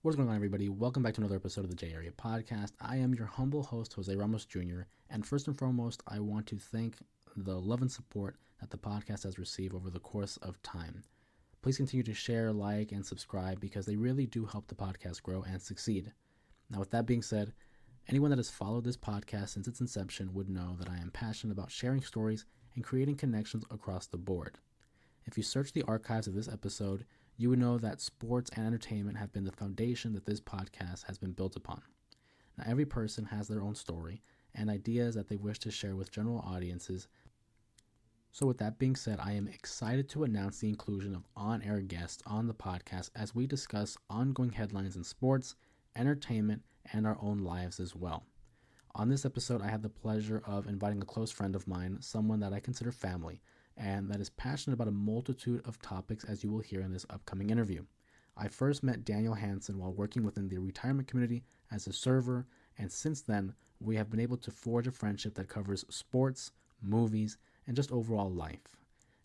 What's going on, everybody? Welcome back to another episode of the J Area Podcast. I am your humble host, Jose Ramos Jr., and first and foremost, I want to thank the love and support that the podcast has received over the course of time. Please continue to share, like, and subscribe because they really do help the podcast grow and succeed. Now, with that being said, anyone that has followed this podcast since its inception would know that I am passionate about sharing stories and creating connections across the board. If you search the archives of this episode, you would know that sports and entertainment have been the foundation that this podcast has been built upon. Now, every person has their own story and ideas that they wish to share with general audiences. So with that being said, I am excited to announce the inclusion of on-air guests on the podcast as we discuss ongoing headlines in sports, entertainment, and our own lives as well. On this episode, I had the pleasure of inviting a close friend of mine, someone that I consider family, and that is passionate about a multitude of topics, as you will hear in this upcoming interview. I first met Daniel Hanson while working within the retirement community as a server, and since then, we have been able to forge a friendship that covers sports, movies, and just overall life.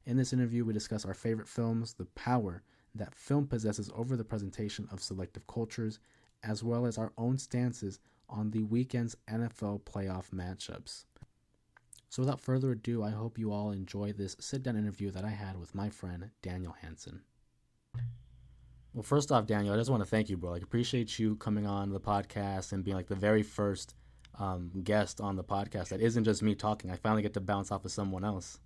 In this interview, we discuss our favorite films, the power that film possesses over the presentation of selective cultures, as well as our own stances on the weekend's NFL playoff matchups. So without further ado, I hope you all enjoy this sit-down interview that I had with my friend, Daniel Hanson. Well, first off, Daniel, I just want to thank you, bro. I appreciate you coming on the podcast and being like the very first guest on the podcast. That isn't just me talking. I finally get to bounce off of someone else.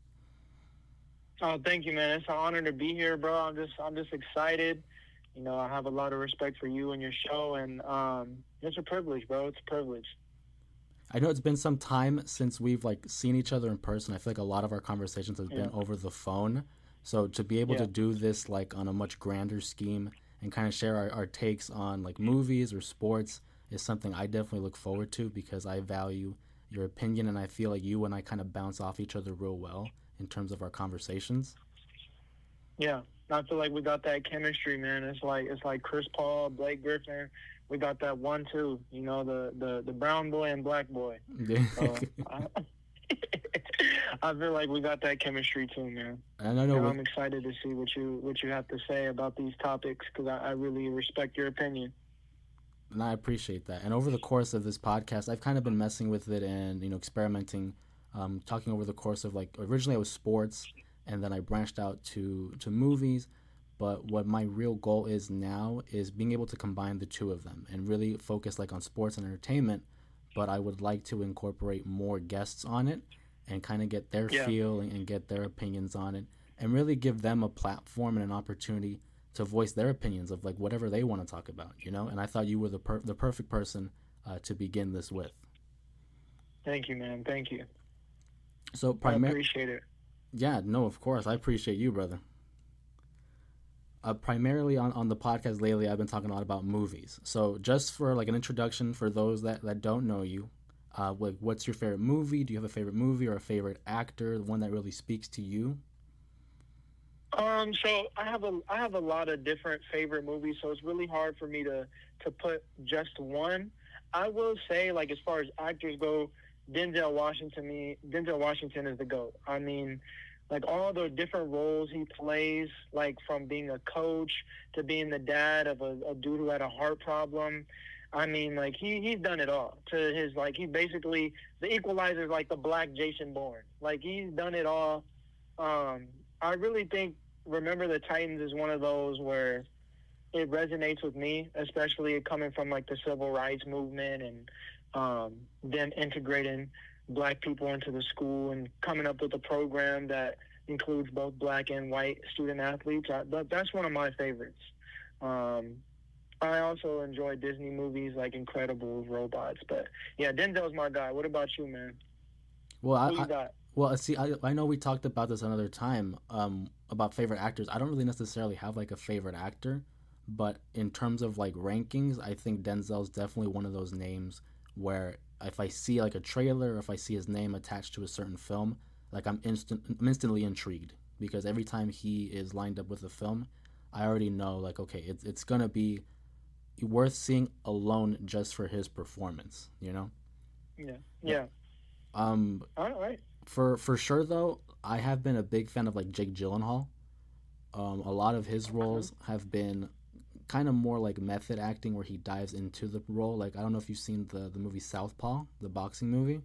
Oh, thank you, man. It's an honor to be here, bro. I'm just excited. You know, I have a lot of respect for you and your show, and it's a privilege, bro. It's a privilege. I know it's been some time since we've seen each other in person. I feel like a lot of our conversations have been over the phone. So to be able to do this on a much grander scheme and kind of share our takes on movies or sports is something I definitely look forward to because I value your opinion and I feel like you and I kind of bounce off each other real well in terms of our conversations. Yeah, I feel like we got that chemistry, man. It's like Chris Paul, Blake Griffin. We got that 1-2, you know, the brown boy and black boy. So, I feel like we got that chemistry too, man. And I know I'm excited to see what you have to say about these topics because I really respect your opinion. And I appreciate that. And over the course of this podcast, I've kind of been messing with it and experimenting, talking over the course of originally I was sports, and then I branched out to movies. But what my real goal is now is being able to combine the two of them and really focus on sports and entertainment. But I would like to incorporate more guests on it and kind of get their feel and get their opinions on it and really give them a platform and an opportunity to voice their opinions of whatever they want to talk about, you know? And I thought you were the perfect person to begin this with. Thank you, man. Thank you. So I appreciate it. Yeah, no, of course. I appreciate you, brother. Primarily on the podcast lately, I've been talking a lot about movies. So just for an introduction for those that don't know you, what's your favorite movie? Do you have a favorite movie or a favorite actor, the one that really speaks to you? So I have a lot of different favorite movies, so it's really hard for me to put just one. I will say, as far as actors go, Denzel Washington is the GOAT. I mean, all the different roles he plays, from being a coach to being the dad of a dude who had a heart problem. I mean, he's done it all. To his he basically the Equalizer is the black Jason Bourne. He's done it all. I really think Remember the Titans is one of those where it resonates with me, especially coming from the civil rights movement and them integrating black people into the school and coming up with a program that includes both black and white student athletes. That's one of my favorites. I also enjoy Disney movies like Incredibles, Robots, but yeah, Denzel's my guy. What about you, man? Well, see, I know we talked about this another time about favorite actors. I don't really necessarily have a favorite actor, but in terms of rankings, I think Denzel's definitely one of those names where if I see a trailer or if I see his name attached to a certain film, I'm instantly intrigued because every time he is lined up with a film, I already know okay, it's gonna be worth seeing alone just for his performance, you know? Yeah. All right. For sure though, I have been a big fan of Jake Gyllenhaal. A lot of his roles have been kind of more like method acting where he dives into the role. Like, I don't know if you've seen the movie Southpaw, the boxing movie.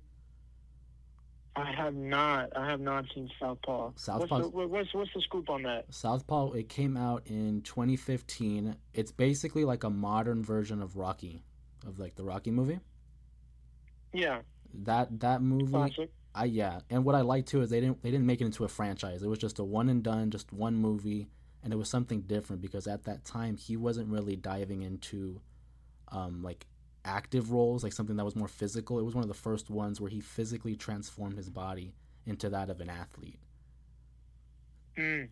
I have not. I have not seen Southpaw. Southpaw. What's the scoop on that? Southpaw. It came out in 2015. It's basically like a modern version of Rocky, of like the Rocky movie. Yeah, That movie, classic. I yeah. And what I like too is they didn't make it into a franchise. It was just a one and done, just one movie, and it was something different because at that time he wasn't really diving into like active roles, like something that was more physical. It was one of the first ones where he physically transformed his body into that of an athlete. Mm.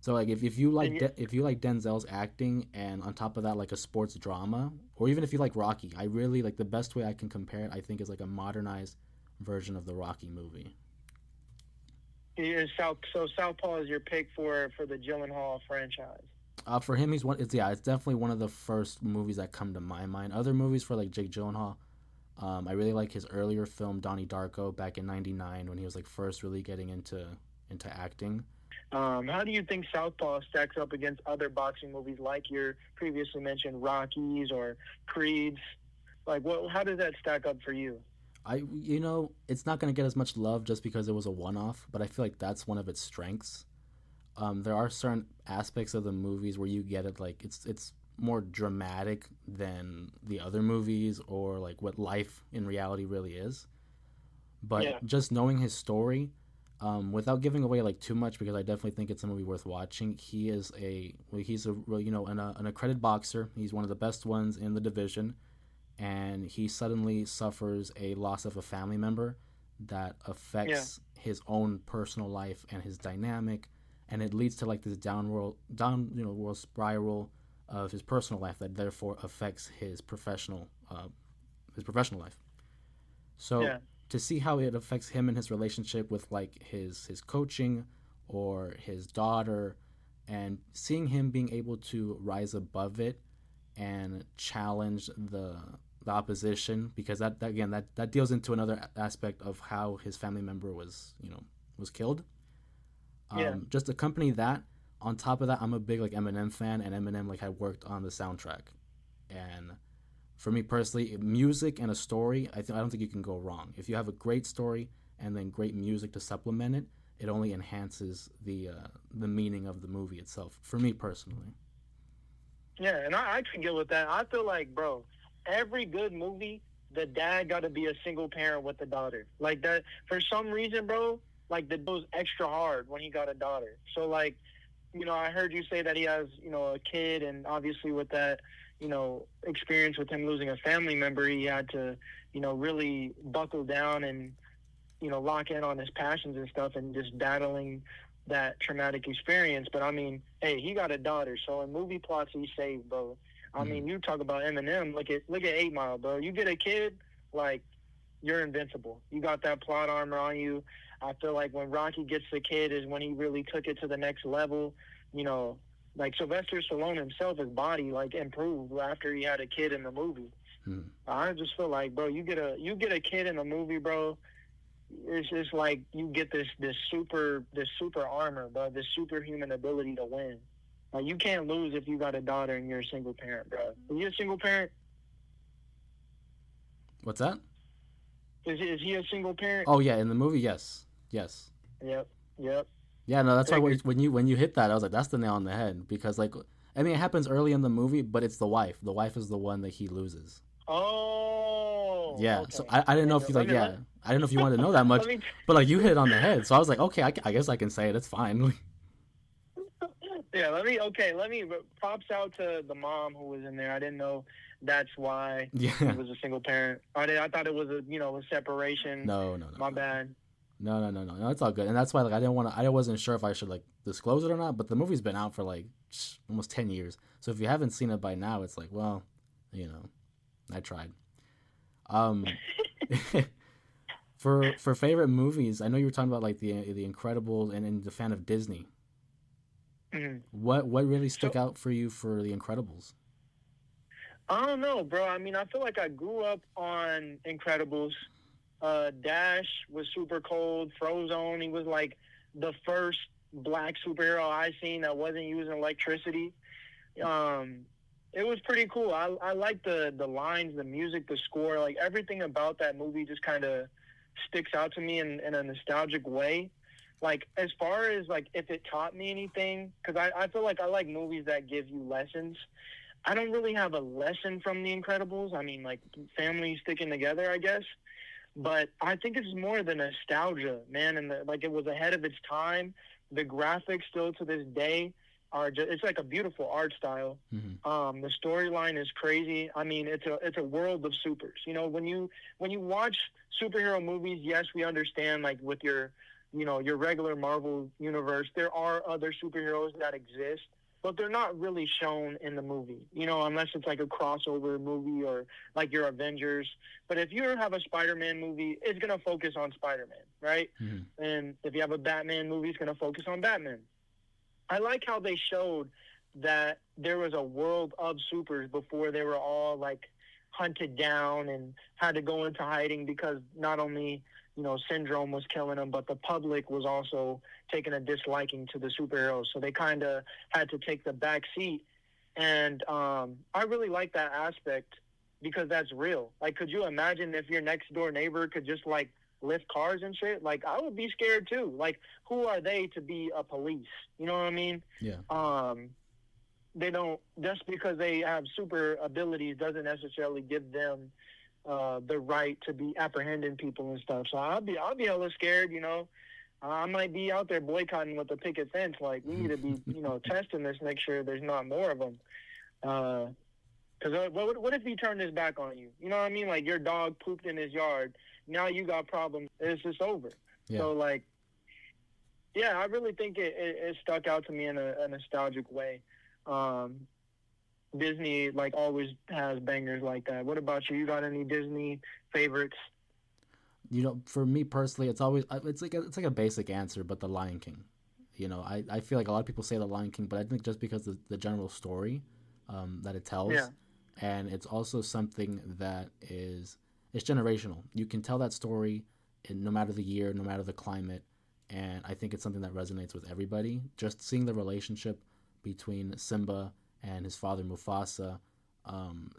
So like if you like And you, if you like Denzel's acting and on top of that like a sports drama or even if you like Rocky, I really like the best way I can compare it I think is like a modernized version of the Rocky movie. so Southpaw is your pick for the Gyllenhaal franchise. For him, he's one. It's yeah, it's definitely one of the first movies that come to my mind. Other movies for like Jake Gyllenhaal, I really like his earlier film Donnie Darko back in '99 when he was like first really getting into acting. How do you think Southpaw stacks up against other boxing movies like your previously mentioned Rockies or Creeds? Like, what? How does that stack up for you? It's not gonna get as much love just because it was a one-off, but I feel like that's one of its strengths. There are certain aspects of the movies where you get it like it's more dramatic than the other movies or like what life in reality really is. Yeah, But just knowing his story, without giving away like too much, because I definitely think it's a movie worth watching. He's a an accredited boxer. He's one of the best ones in the division, and he suddenly suffers a loss of a family member that yeah, affects his own personal life and his dynamic, and it leads to like this world spiral of his personal life that therefore affects his professional life. So yeah, to see how it affects him and his relationship with like his coaching or his daughter, and seeing him being able to rise above it and challenge the opposition, because that deals into another aspect of how his family member was killed. yeah, Just accompany that. On top of that, I'm a big like Eminem fan, and Eminem like had worked on the soundtrack, and for me personally, music and a story, I don't think you can go wrong. If you have a great story and then great music to supplement it, it only enhances the meaning of the movie itself. For me personally. yeah. And I can get with that. I feel like, bro, every good movie, the dad got to be a single parent with the daughter. Like that, for some reason, bro. Like the goes extra hard when he got a daughter. So like, I heard you say that he has, a kid, and obviously with that, experience with him losing a family member, he had to, really buckle down and, lock in on his passions and stuff and just battling that traumatic experience. But I mean, hey, he got a daughter, so in movie plots he's saved, bro. I Mm-hmm. mean, you talk about Eminem. Look at 8 Mile, bro. You get a kid, like you're invincible. You got that plot armor on you. I feel like when Rocky gets the kid is when he really took it to the next level. You know, like Sylvester Stallone himself, his body like improved after he had a kid in the movie. Mm-hmm. I just feel like, bro, you get a kid in a movie, bro. It's just like you get this super armor, bro, this superhuman ability to win. Like you can't lose if you got a daughter and you're a single parent, bro. Are you a single parent? What's that? Is he a single parent? Oh yeah, in the movie, yes, yes. Yep, yep. Yeah, no, that's why Figured. when you hit that, I was like, that's the nail on the head because like, I mean, it happens early in the movie, but it's the wife. The wife is the one that he loses. Oh, Yeah, so okay. I didn't know if you like yeah, I didn't know if you wanted to know that much, Let me but like you hit it on the head, so I was like, okay, I guess I can say it. It's fine. yeah, let me props out to the mom who was in there. I didn't know that's why he Yeah. was a single parent. I thought it was a separation. No, no, no, My no. bad. No, no, no, no, no. It's all good, and that's why like I wasn't sure if I should like disclose it or not. But the movie's been out for like almost 10 years, so if you haven't seen it by now, it's like, well, you know, I tried. Um, for favorite movies, I know you were talking about like the Incredibles and the fan of Disney. Mhm. What really stuck So out for you for the Incredibles? I don't know, bro. I mean, I feel like I grew up on Incredibles. Dash was super cold. Frozone, he was like the first black superhero I seen that wasn't using electricity. Um, It was pretty cool. I like the lines, the music, the score, like everything about that movie just kind of sticks out to me in a nostalgic way. Like as far as like if it taught me anything, because I feel like I like movies that give you lessons. I don't really have a lesson from The Incredibles. I mean, like family sticking together, I guess. But I think it's more the nostalgia, man, and like it was ahead of its time. The graphics still to this day are just, it's like a beautiful art style. Mm-hmm. The storyline is crazy. I mean, it's a world of supers. You know, when you watch superhero movies, yes, we understand like with your your regular Marvel universe, there are other superheroes that exist, but they're not really shown in the movie, unless it's like a crossover movie or like your Avengers. But if you have a Spider-Man movie, it's going to focus on Spider-Man, right? Mm-hmm. And if you have a Batman movie, it's going to focus on Batman. I like how they showed that there was a world of supers before they were all like hunted down and had to go into hiding because not only Syndrome was killing them, but the public was also taking a disliking to the superheroes. So they kind of had to take the back seat. And I really like that aspect because that's real. Like, could you imagine if your next door neighbor could just like lift cars and shit? Like, I would be scared too. Like, who are they to be a police? You know what I mean? Yeah. They don't, just because they have super abilities doesn't necessarily give them the right to be apprehending people and stuff. So I'll be hella scared, I might be out there boycotting with a picket fence. Like, we need to be, testing this, make sure there's not more of them. Because what if he turned his back on you? You know what I mean? Like, your dog pooped in his yard. Now you got problems. It's just over. Yeah. So, like, yeah, I really think it stuck out to me in a nostalgic way. Disney like always has bangers like that. What about you? You got any Disney favorites? For me personally, it's always it's like a basic answer, but The Lion King. I feel like a lot of people say The Lion King, but I think just because the general story that it tells, Yeah. and it's also something that it's generational. You can tell that story in no matter the year, no matter the climate, and I think it's something that resonates with everybody. Just seeing the relationship between Simba and his father Mufasa,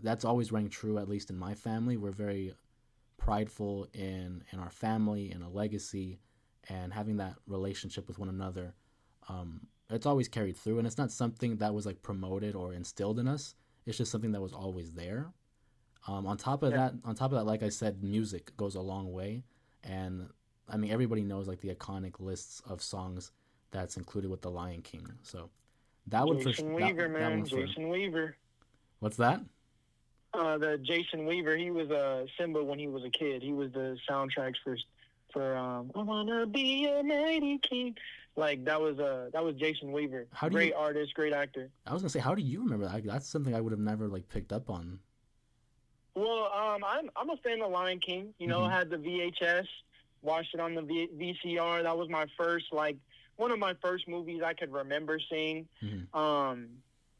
that's always rang true, at least in my family. We're very prideful in our family and a legacy, and having that relationship with one another. It's always carried through, and it's not something that was like promoted or instilled in us. It's just something that was always there. On top of that, like I said, music goes a long way, and I mean everybody knows like the iconic lists of songs that's included with The Lion King. So that would Jason Weaver, man. Jason Weaver. What's that? The Jason Weaver. He was Simba when he was a kid. He was the soundtracks for I wanna be a mighty king. Like that was Jason Weaver. Great artist, great actor. I was gonna say, how do you remember that? That's something I would have never like picked up on. Well, I'm a fan of Lion King. I had the VHS, watched it on the VCR. That was my first one of my first movies I could remember seeing. Mm-hmm.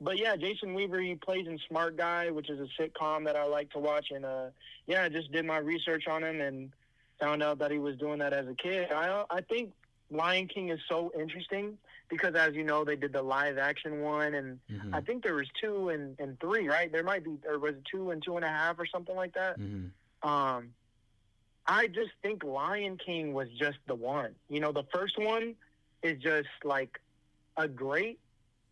But yeah, Jason Weaver, he plays in Smart Guy, which is a sitcom that I like to watch. And I just did my research on him and found out that he was doing that as a kid. I think Lion King is so interesting because, as you know, they did the live action one, and mm-hmm. I think there was 2 and 3, right? There might be, or was it 2 and 2.5 or something like that? Mm-hmm. I just think Lion King was just the one. The first one is just like a great.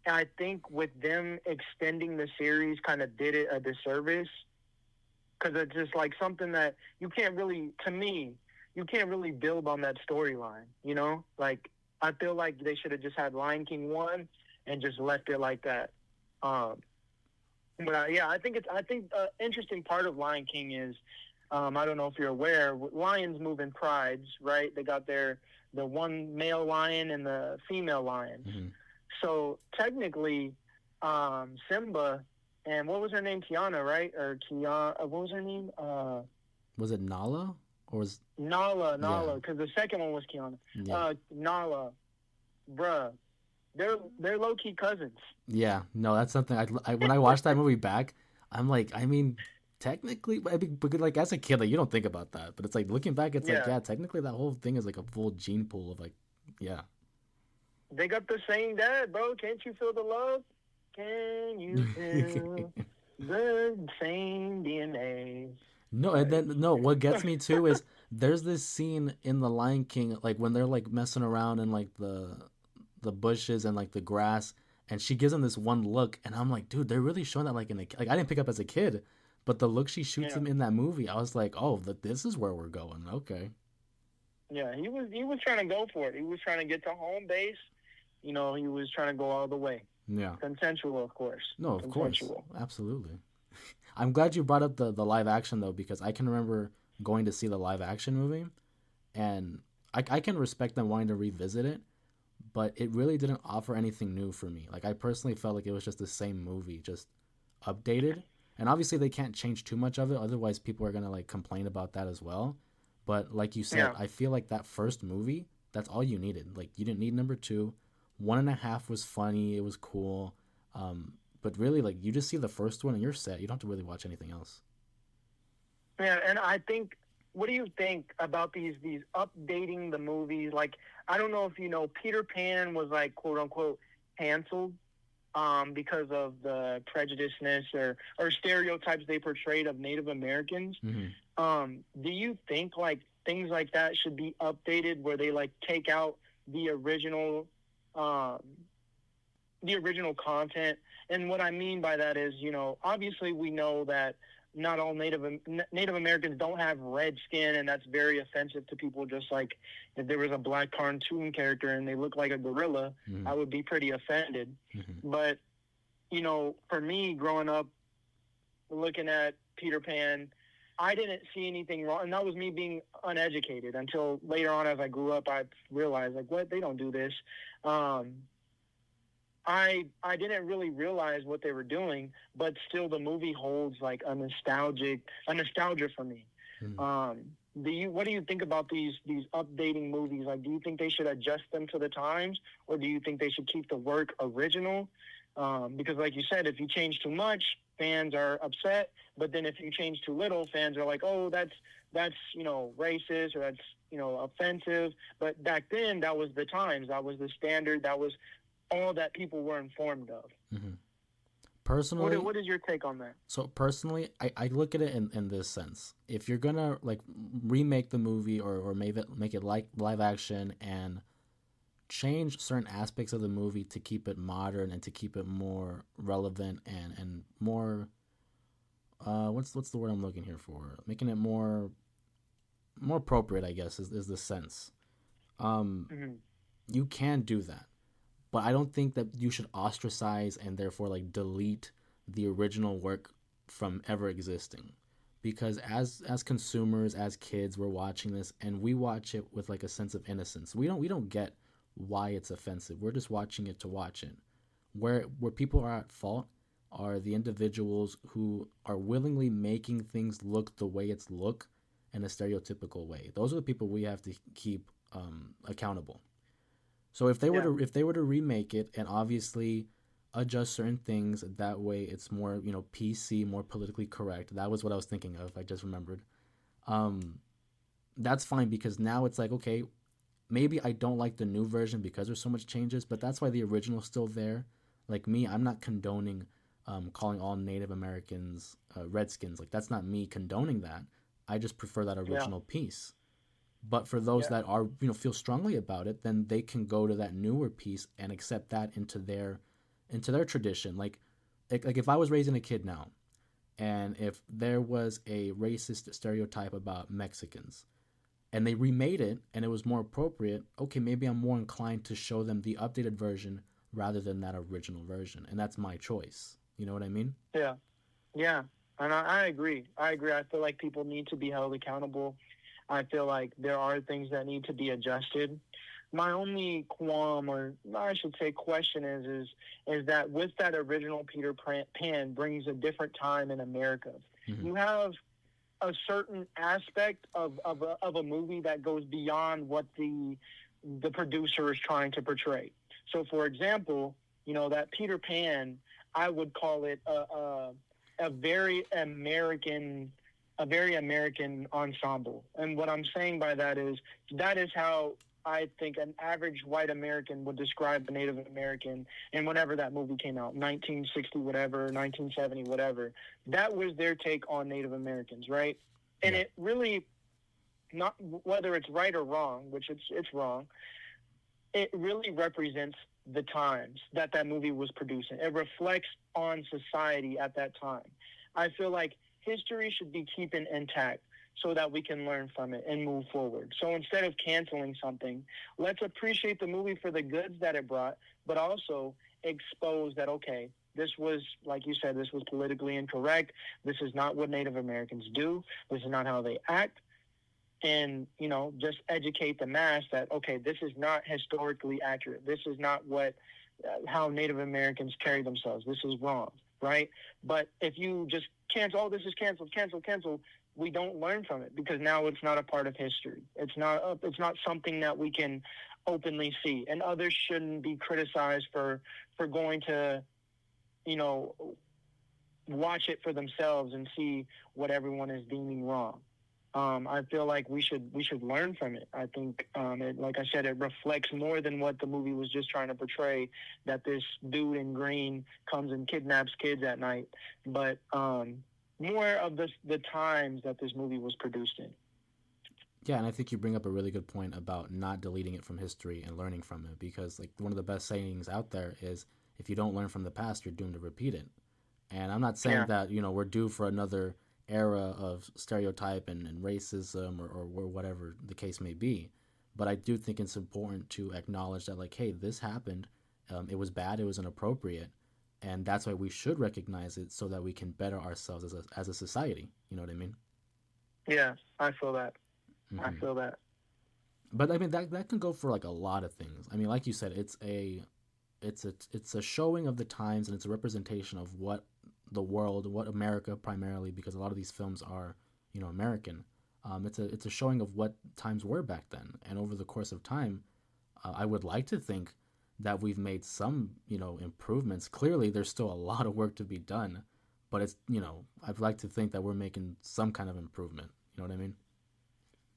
And I think with them extending the series kind of did it a disservice because it's just like something that you can't really, to me, you can't really build on that storyline, Like, I feel like they should have just had Lion King 1 and just left it like that. But I think the interesting part of Lion King is, I don't know if you're aware, lions move in prides, right? They got the one male lion and the female lion. Mm-hmm. So technically, Simba and what was her name? Tiana, right? Or Tiana? What was her name? Was it Nala or was Nala? Because the second one was Tiana. Yeah. Nala, bruh, they're low key cousins. Yeah, no, that's something I when I watched that movie back, I'm like, I mean, technically, because like as a kid, like you don't think about that, but it's like looking back, it's like, yeah, technically that whole thing is like a full gene pool of like, yeah. They got the same dad, bro. Can't you feel the love? Can you feel The same DNA. No, and Like, then no, what gets me too is there's this scene in The Lion King, like when they're like messing around in like the bushes and like the grass, and she gives him this one look, and I'm like, dude, they're really showing that like in a like I didn't pick up as a kid, but the look she shoots yeah, him in that movie, I was like, oh, this is where we're going. Okay, yeah. He was trying to go for it. He was trying to get to home base. He was trying to go all the way. yeah, Consensual, of course. no, of course, Consensual. absolutely. I'm glad you brought up the live action though, because I can remember going to see the live action movie, and I can respect them wanting to revisit it, but it really didn't offer anything new for me. Like I personally felt like it was just the same movie, just updated. And obviously they can't change too much of it, otherwise people are gonna like complain about that as well. But like you said, Yeah. I feel like that first movie, that's all you needed. Like you didn't need number two. One and a half was funny, it was cool. But really, like you just see the first one and you're set. You don't have to really watch anything else. Yeah, and I think, what do you think about these updating the movies? Like, I don't know if you know, Peter Pan was like quote unquote canceled because of the prejudiceness or stereotypes they portrayed of Native Americans. Mm-hmm. Do you think like things like that should be updated where they like take out the original um, the original content? And what I mean by that is, obviously we know that not all Native Americans don't have red skin, and that's very offensive to people. Just like if there was a black cartoon character and they look like a gorilla, Mm-hmm. I would be pretty offended. Mm-hmm. But for me, growing up, looking at Peter Pan, I didn't see anything wrong, and that was me being uneducated until later on as I grew up. I realized like, what, they don't do this. Um, I didn't really realize what they were doing, but still the movie holds like a nostalgia for me. Mm-hmm. Um, what do you think about these updating movies? Like, do you think they should adjust them to the times, or do you think they should keep the work original? Because, like you said, if you change too much, fans are upset. But then if you change too little, fans are like, oh, that's racist, or that's offensive. But back then, that was the times, that was the standard, that was all that people were informed of. Mm-hmm. Personally, What is your take on that? so personally, I look at it in this sense. If you're gonna like remake the movie or make it like live action and change certain aspects of the movie to keep it modern and to keep it more relevant and more what's the word I'm looking here for? Making it more appropriate, I guess, is the sense. Um, Mm-hmm. you can do that, but I don't think that you should ostracize and therefore like delete the original work from ever existing. Because as consumers, as kids, we're watching this and we watch it with like a sense of innocence. We don't get why it's offensive. We're just watching it to watch it. Where people are at fault are the individuals who are willingly making things look the way it's look in a stereotypical way. Those are the people we have to keep accountable. So if they were Yeah. to remake it and obviously adjust certain things that way, it's more PC, more politically correct. That was what I was thinking of. I just remembered. Um, that's fine because now it's like, okay, maybe I don't like the new version because there's so much changes, but that's why the original's still there. Like me, I'm not condoning calling all Native Americans Redskins. Like that's not me condoning that. I just prefer that Yeah. original piece. But for those Yeah. that are feel strongly about it, then they can go to that newer piece and accept that into their tradition. Like if I was raising a kid now, and if there was a racist stereotype about Mexicans, and they remade it and it was more appropriate, okay, maybe I'm more inclined to show them the updated version rather than that original version, and that's my choice. You know what I mean? Yeah. Yeah. And I agree. I agree. I feel like people need to be held accountable. I feel like there are things that need to be adjusted. My only qualm, or I should say question, is that with that original Peter Pan brings a different time in America. Mm-hmm. You have a certain aspect of a movie that goes beyond what the producer is trying to portray. So, for example, that Peter Pan, I would call it a very American ensemble. And what I'm saying by that is how I think an average white American would describe a Native American in whenever that movie came out, 1960 whatever, 1970 whatever. That was their take on Native Americans, right? And Yeah. it really, not whether it's right or wrong, which it's wrong, it really represents the times that that movie was producing. It reflects on society at that time. I feel like history should be keeping intact so that we can learn from it and move forward. So instead of canceling something, let's appreciate the movie for the goods that it brought, but also expose that, okay, this was, like you said, this was politically incorrect. This is not what Native Americans do. This is not how they act. And, you know, just educate the mass that, okay, this is not historically accurate. This is not what, how Native Americans carry themselves. This is wrong, right? But if you just cancel, oh, this is cancel, we don't learn from it because now it's not a part of history. It's not something that we can openly see, and others shouldn't be criticized for going to, you know, watch it for themselves and see what everyone is deeming wrong. I feel like we should learn from it. I think, like I said, it reflects more than what the movie was just trying to portray. That this dude in green comes and kidnaps kids at night, but more of the times that this movie was produced in. Yeah, and I think you bring up a really good point about not deleting it from history and learning from it, because like one of the best sayings out there is, if you don't learn from the past, you're doomed to repeat it. And I'm not saying that, you know, we're due for another era of stereotype and racism or whatever the case may be. But I do think it's important to acknowledge that, like, hey, this happened. It was bad. It was inappropriate. And that's why we should recognize it so that we can better ourselves as a society. You know what I mean? Yeah, I feel that. Mm-hmm. I feel that. But I mean, that can go for like a lot of things. I mean, like you said, it's a showing of the times, and it's a representation of what the world, what America primarily, because a lot of these films are, you know, American. It's a showing of what times were back then, and over the course of time, I would like to think that we've made some, you know, improvements. Clearly, there's still a lot of work to be done, but it's, you know, I'd like to think that we're making some kind of improvement. You know what I mean?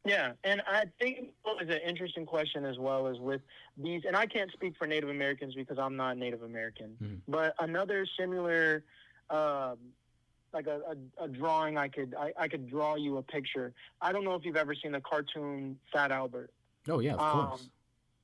Yeah, and I think what is an interesting question as well is with these, and I can't speak for Native Americans because I'm not Native American, but another similar, like a drawing, I could draw you a picture. I don't know if you've ever seen the cartoon Fat Albert. Oh yeah, of course.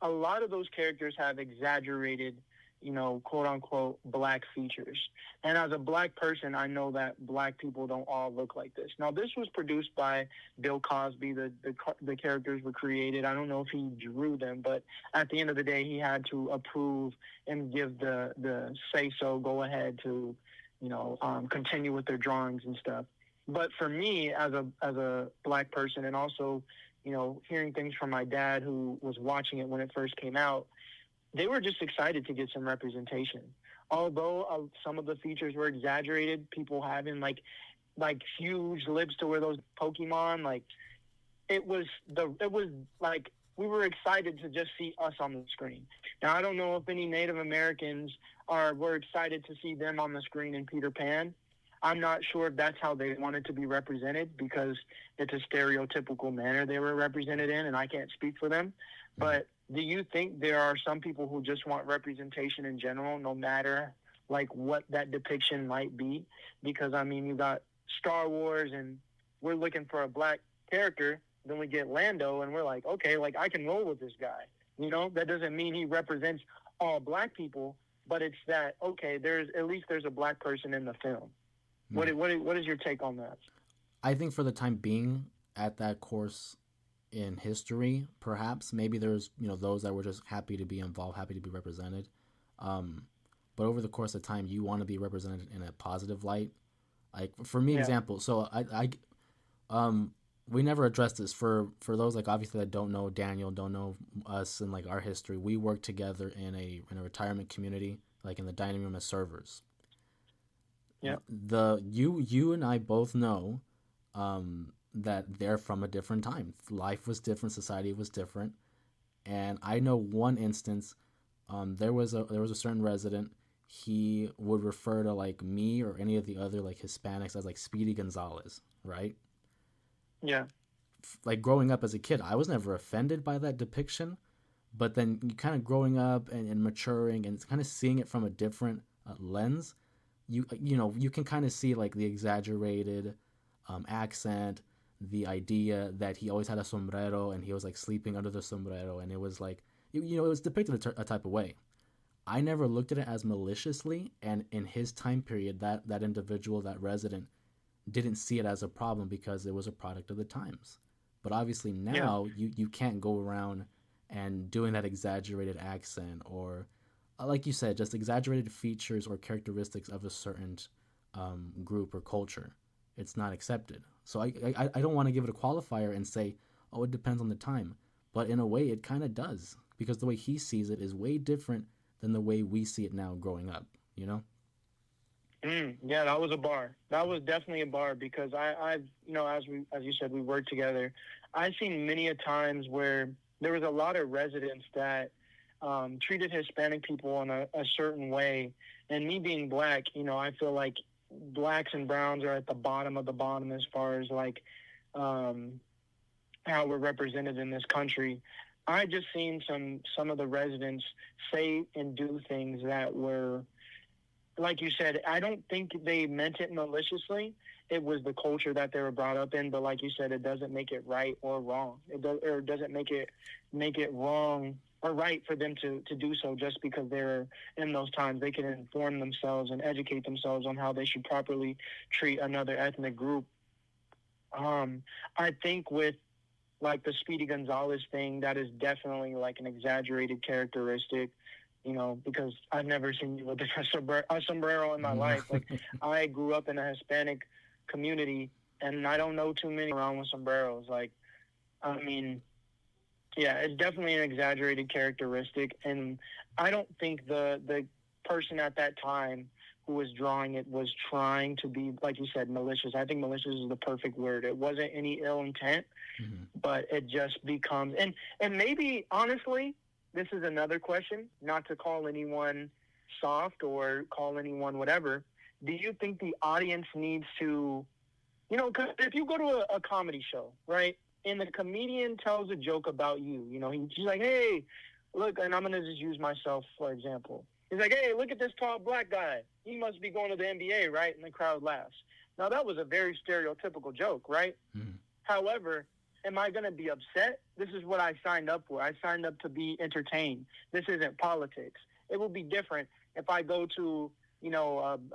A lot of those characters have exaggerated, you know, quote unquote, black features. And as a black person, I know that black people don't all look like this. Now, this was produced by Bill Cosby. The characters were created. I don't know if he drew them, but at the end of the day, he had to approve and give the say-so, go ahead to, you know, continue with their drawings and stuff. But for me, as a black person, and also, you know, hearing things from my dad who was watching it when it first came out, they were just excited to get some representation. Although some of the features were exaggerated, people having like huge lips to where those Pokemon, like it was like we were excited to just see us on the screen. Now I don't know if any Native Americans were excited to see them on the screen in Peter Pan. I'm not sure if that's how they wanted to be represented because it's a stereotypical manner they were represented in, and I can't speak for them. But do you think there are some people who just want representation in general, no matter like what that depiction might be? Because I mean, you got Star Wars, and we're looking for a black character. Then we get Lando, and we're like, okay, like I can roll with this guy. You know, that doesn't mean he represents all black people, but it's that okay. There's a black person in the film. What is your take on that? I think for the time being, at that course in history, perhaps maybe there's, you know, those that were just happy to be involved, happy to be represented. But over the course of time, you want to be represented in a positive light. Like for me, example. So we never addressed this for those like obviously that don't know Daniel, don't know us and like our history. We worked together in a retirement community, like in the dining room as servers. Yeah. You and I both know that they're from a different time. Life was different, society was different, and I know one instance. There was a certain resident. He would refer to like me or any of the other like Hispanics as like Speedy Gonzalez, right? Yeah. Like growing up as a kid, I was never offended by that depiction, But then you kind of growing up and maturing and kind of seeing it from a different lens, you can kind of see like the exaggerated accent, the idea that he always had a sombrero and he was like sleeping under the sombrero, and it was like it was depicted a type of way. I never looked at it as maliciously, and in his time period, that individual, that resident, didn't see it as a problem because it was a product of the times. But obviously Yeah. now you can't go around and doing that exaggerated accent or, like you said, just exaggerated features or characteristics of a certain group or culture. It's not accepted. So I don't want to give it a qualifier and say, oh, it depends on the time. But in a way, it kind of does because the way he sees it is way different than the way we see it now growing up, you know? Yeah, that was a bar. That was definitely a bar because I've, as you said, we worked together. I've seen many a times where there was a lot of residents that treated Hispanic people in a certain way, and me being black, I feel like blacks and browns are at the bottom of the bottom as far as like how we're represented in this country. I just seen some of the residents say and do things that were, like you said, I don't think they meant it maliciously. It was the culture that they were brought up in. But like you said, it doesn't make it right or wrong. Or doesn't make it wrong or right for them to do so just because they're in those times. They can inform themselves and educate themselves on how they should properly treat another ethnic group. I think with like the Speedy Gonzalez thing, that is definitely like an exaggerated characteristic, because I've never seen you with a sombrero in my life. Like, I grew up in a Hispanic community, and I don't know too many around with sombreros. Like, I mean, yeah, it's definitely an exaggerated characteristic, and I don't think the person at that time who was drawing it was trying to be, like you said, malicious. I think malicious is the perfect word. It wasn't any ill intent, but it just becomes, and maybe, honestly, this is another question, not to call anyone soft or call anyone whatever. Do you think the audience needs to, cause if you go to a comedy show, right, and the comedian tells a joke about you, he's like, hey, look, and I'm going to just use myself for example. He's like, hey, look at this tall black guy. He must be going to the NBA, right? And the crowd laughs. Now, that was a very stereotypical joke, right? However, am I going to be upset? This is what I signed up for. I signed up to be entertained. This isn't politics. It will be different if I go to,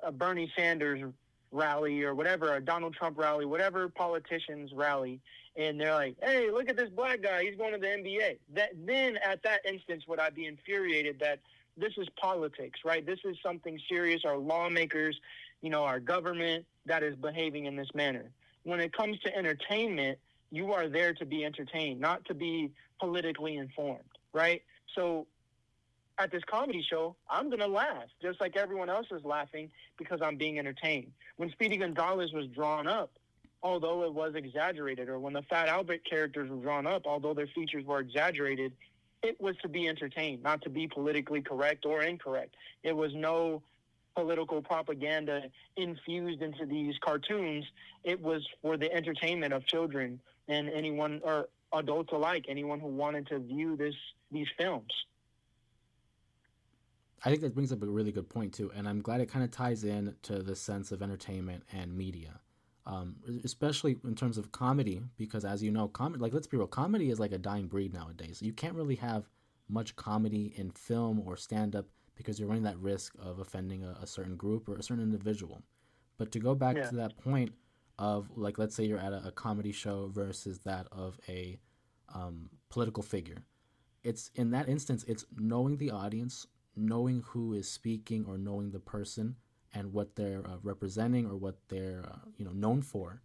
a Bernie Sanders rally or whatever, a Donald Trump rally, whatever politician's rally, and they're like, hey, look at this black guy. He's going to the NBA. Then at that instance would I be infuriated that this is politics, right? This is something serious. Our lawmakers, our government that is behaving in this manner. When it comes to entertainment, you are there to be entertained, not to be politically informed, right? So at this comedy show, I'm going to laugh just like everyone else is laughing because I'm being entertained. When Speedy Gonzalez was drawn up, although it was exaggerated, or when the Fat Albert characters were drawn up, although their features were exaggerated, it was to be entertained, not to be politically correct or incorrect. It was no political propaganda infused into these cartoons. It was for the entertainment of children and anyone, or adults alike, anyone who wanted to view these films. I think that brings up a really good point too, and I'm glad it kind of ties in to the sense of entertainment and media, especially in terms of comedy, because as you know, like let's be real, comedy is like a dying breed nowadays. You can't really have much comedy in film or stand up because you're running that risk of offending a certain group or a certain individual. But to go back to that point of like, let's say you're at a comedy show versus that of a political figure, it's in that instance, it's knowing the audience, knowing who is speaking, or knowing the person and what they're representing or what they're known for.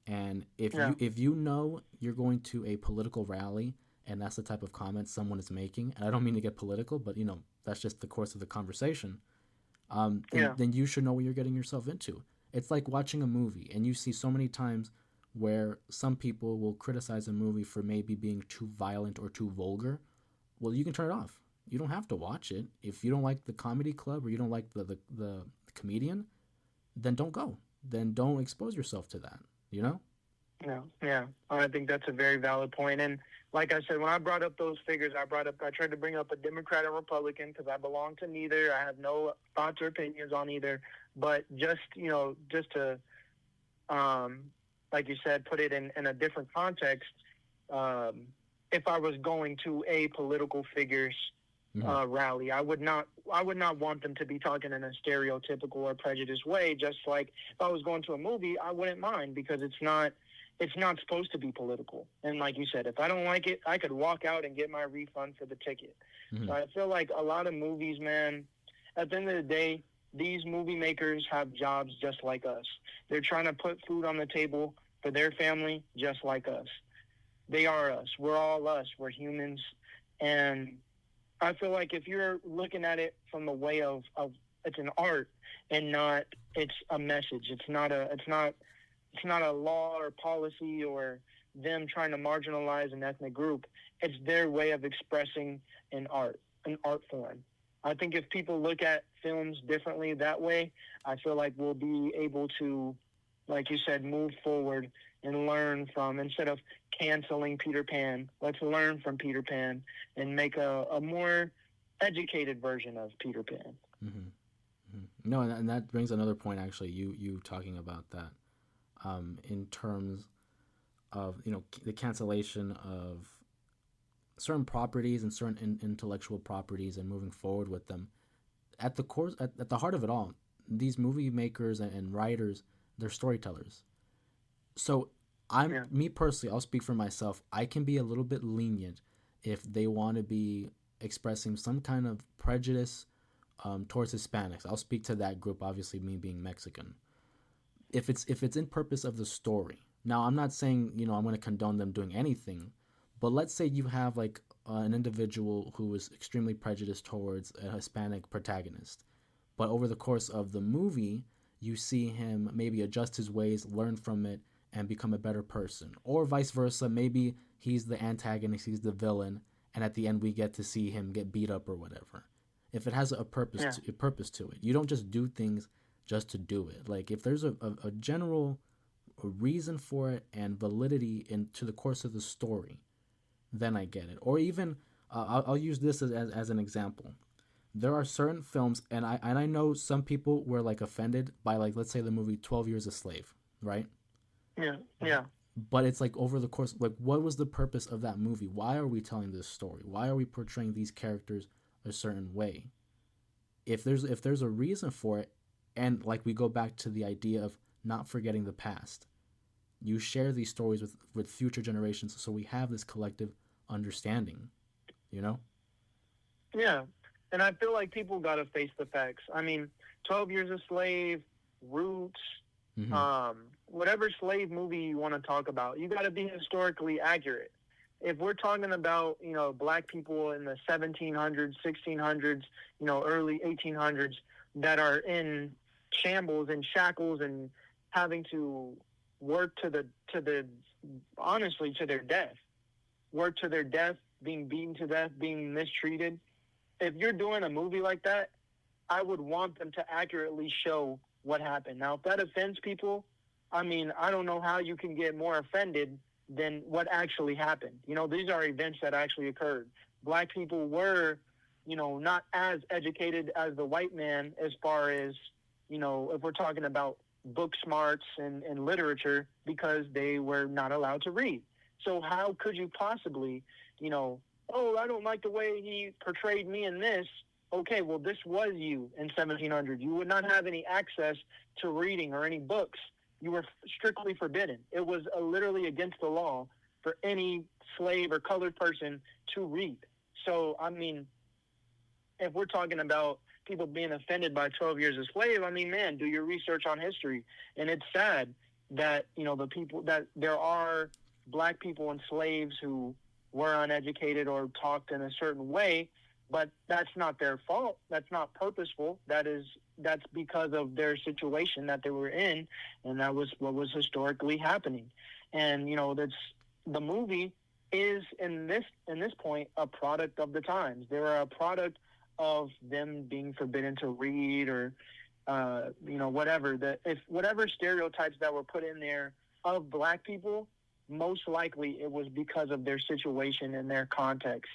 And if you know you're going to a political rally and that's the type of comment someone is making, and I don't mean to get political, but that's just the course of the conversation, then you should know what you're getting yourself into. It's like watching a movie, and you see so many times where some people will criticize a movie for maybe being too violent or too vulgar. Well, you can turn it off. You don't have to watch it. If you don't like the comedy club or you don't like the comedian, then don't go. Then don't expose yourself to that, No, yeah, I think that's a very valid point. And like I said, when I brought up those figures, I tried to bring up a Democrat and Republican because I belong to neither. I have no thoughts or opinions on either. But just, just to, um, like you said, put it in a different context, um, if I was going to a political figure's rally, I would not want them to be talking in a stereotypical or prejudiced way. Just like if I was going to a movie, I wouldn't mind because it's not supposed to be political. And like you said, if I don't like it, I could walk out and get my refund for the ticket. So I feel like a lot of movies, man, at the end of the day, these movie makers have jobs just like us. They're trying to put food on the table for their family just like us. They are us. We're all us. We're humans. And I feel like if you're looking at it from the way of it's an art and not it's a message. It's not a law or policy or them trying to marginalize an ethnic group. It's their way of expressing an art form. I think if people look at films differently that way, I feel like we'll be able to, like you said, move forward and learn from, instead of canceling Peter Pan, let's learn from Peter Pan and make a more educated version of Peter Pan. Mm-hmm. Mm-hmm. No, and that brings another point, actually, you talking about that, in terms of, the cancellation of certain properties and certain intellectual properties and moving forward with them. At the heart of it all, these movie makers and writers, they're storytellers. So me personally, I'll speak for myself. I can be a little bit lenient if they want to be expressing some kind of prejudice towards Hispanics. I'll speak to that group, obviously me being Mexican. If it's in purpose of the story. Now, I'm not saying, I'm going to condone them doing anything, but let's say you have like an individual who is extremely prejudiced towards a Hispanic protagonist, but over the course of the movie, you see him maybe adjust his ways, learn from it, and become a better person. Or vice versa, maybe he's the antagonist, he's the villain, and at the end we get to see him get beat up or whatever. If it has a purpose, to it, you don't just do things just to do it. Like if there's a general reason for it and validity into the course of the story, then I get it. Or even I'll use this as an example. There are certain films, and I know some people were like offended by, like, let's say the movie 12 Years a Slave, right? Yeah. But it's like over the course, like, what was the purpose of that movie? Why are we telling this story? Why are we portraying these characters a certain way? If there's a reason for it, and like we go back to the idea of not forgetting the past, you share these stories with future generations, so we have this collective understanding, Yeah, and I feel like people got to face the facts. I mean, 12 Years a Slave, Roots, whatever slave movie you want to talk about, you got to be historically accurate. If we're talking about, black people in the 1700s, 1600s, early 1800s that are in shambles and shackles and having to work to their death, work to their death, being beaten to death, being mistreated. If you're doing a movie like that, I would want them to accurately show what happened. Now, if that offends people, I mean, I don't know how you can get more offended than what actually happened. These are events that actually occurred. Black people were, not as educated as the white man as far as, if we're talking about book smarts and literature, because they were not allowed to read. So how could you possibly, oh, I don't like the way he portrayed me in this. Okay, well, this was you in 1700. You would not have any access to reading or any books. You were strictly forbidden. It was literally against the law for any slave or colored person to read. So, I mean, if we're talking about people being offended by 12 Years a Slave, I mean, man, do your research on history. And it's sad that, the people, that there are black people and slaves who were uneducated or talked in a certain way, but that's not their fault. That's not purposeful. That's because of their situation that they were in, and that was what was historically happening. And that's the movie is in this point a product of the times. They were a product of them being forbidden to read or whatever stereotypes that were put in there of black people, most likely it was because of their situation and their context.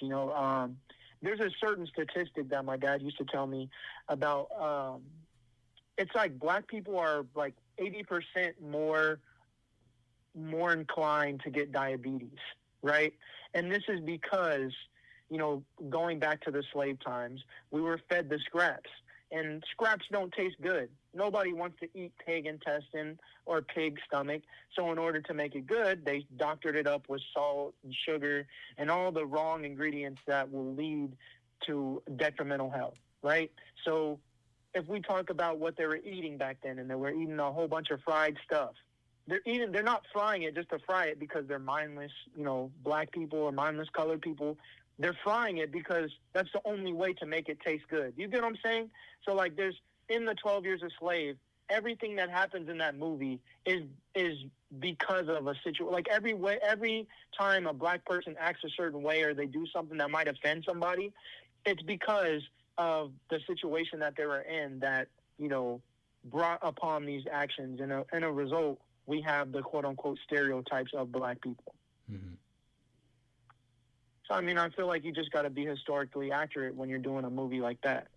There's a certain statistic that my dad used to tell me about. It's like black people are like 80% more inclined to get diabetes, right? And this is because, going back to the slave times, we were fed the scraps, and scraps don't taste good. Nobody wants to eat pig intestine or pig stomach. So in order to make it good, they doctored it up with salt and sugar and all the wrong ingredients that will lead to detrimental health, right? So if we talk about what they were eating back then, and they were eating a whole bunch of fried stuff, they're not frying it just to fry it because they're mindless, black people or mindless colored people. They're frying it because that's the only way to make it taste good. You get what I'm saying? So like there's in the 12 Years a Slave, everything that happens in that movie is because of a situation. Like every time a black person acts a certain way or they do something that might offend somebody, it's because of the situation that they were in that, brought upon these actions. And a result, we have the quote-unquote stereotypes of black people. Mm-hmm. So, I feel like you just got to be historically accurate when you're doing a movie like that.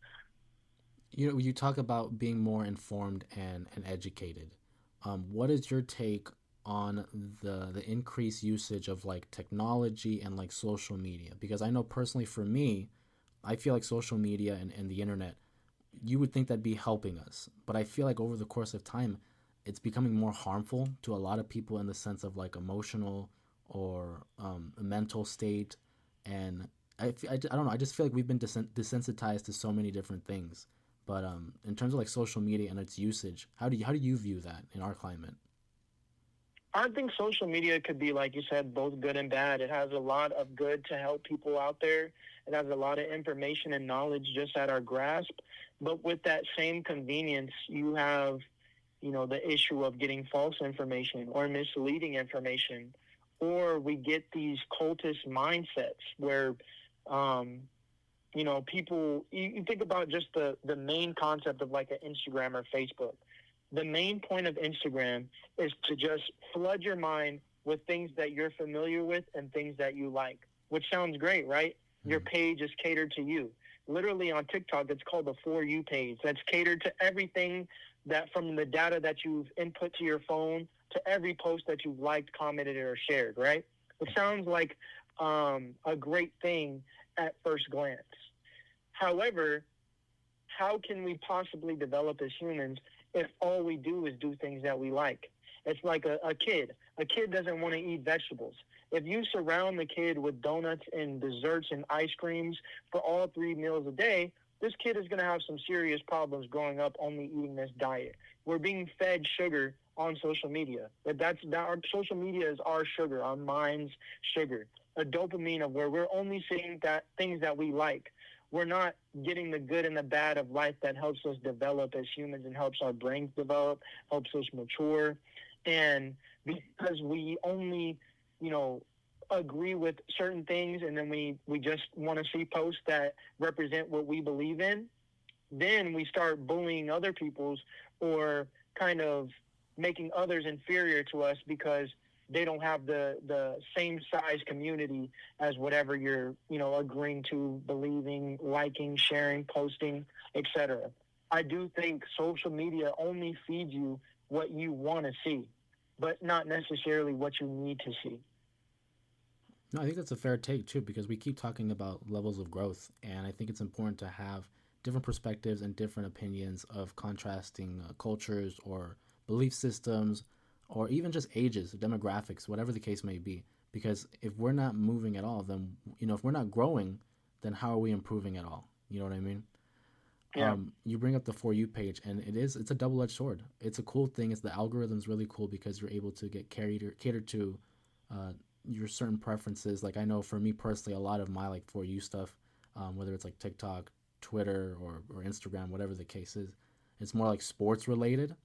You talk about being more informed and educated. What is your take on the increased usage of like technology and like social media? Because I know personally for me, I feel like social media and the internet, you would think that'd be helping us. But I feel like over the course of time, it's becoming more harmful to a lot of people in the sense of like emotional or a mental state. And I don't know, I just feel like we've been desensitized to so many different things. But in terms of like social media and its usage, how do you view that in our climate? I think social media could be, like you said, both good and bad. It has a lot of good to help people out there. It has a lot of information and knowledge just at our grasp. But with that same convenience, you have, the issue of getting false information or misleading information. Or we get these cultist mindsets where, people, you think about just the main concept of like an Instagram or Facebook. The main point of Instagram is to just flood your mind with things that you're familiar with and things that you like, which sounds great, right? Mm-hmm. Your page is catered to you. Literally on TikTok, it's called the For You page. That's catered to everything that from the data that you've input to your phone to every post that you've liked, commented, or shared, right? It sounds like a great thing at first glance. However, how can we possibly develop as humans if all we do is do things that we like? It's like a kid. A kid doesn't want to eat vegetables. If you surround the kid with donuts and desserts and ice creams for all 3 meals a day, this kid is going to have some serious problems growing up only eating this diet. We're being fed sugar on social media. Our social media is our sugar, our mind's sugar, a dopamine of where we're only seeing that things that we like. We're not getting the good and the bad of life that helps us develop as humans and helps our brains develop, helps us mature. And because we only, agree with certain things and then we just want to see posts that represent what we believe in, then we start bullying other people's or kind of making others inferior to us because they don't have the same size community as whatever you're, agreeing to, believing, liking, sharing, posting, etc. I do think social media only feeds you what you want to see, but not necessarily what you need to see. No, I think that's a fair take too, because we keep talking about levels of growth, and I think it's important to have different perspectives and different opinions of contrasting cultures or belief systems or even just ages, demographics, whatever the case may be. Because if we're not moving at all, then, if we're not growing, then how are we improving at all? You know what I mean? Yeah. You bring up the For You page, and it's a double-edged sword. It's a cool thing. The algorithm's really cool because you're able to get catered to your certain preferences. Like I know for me personally, a lot of my like For You stuff, whether it's like TikTok, Twitter, or Instagram, whatever the case is, it's more like sports related.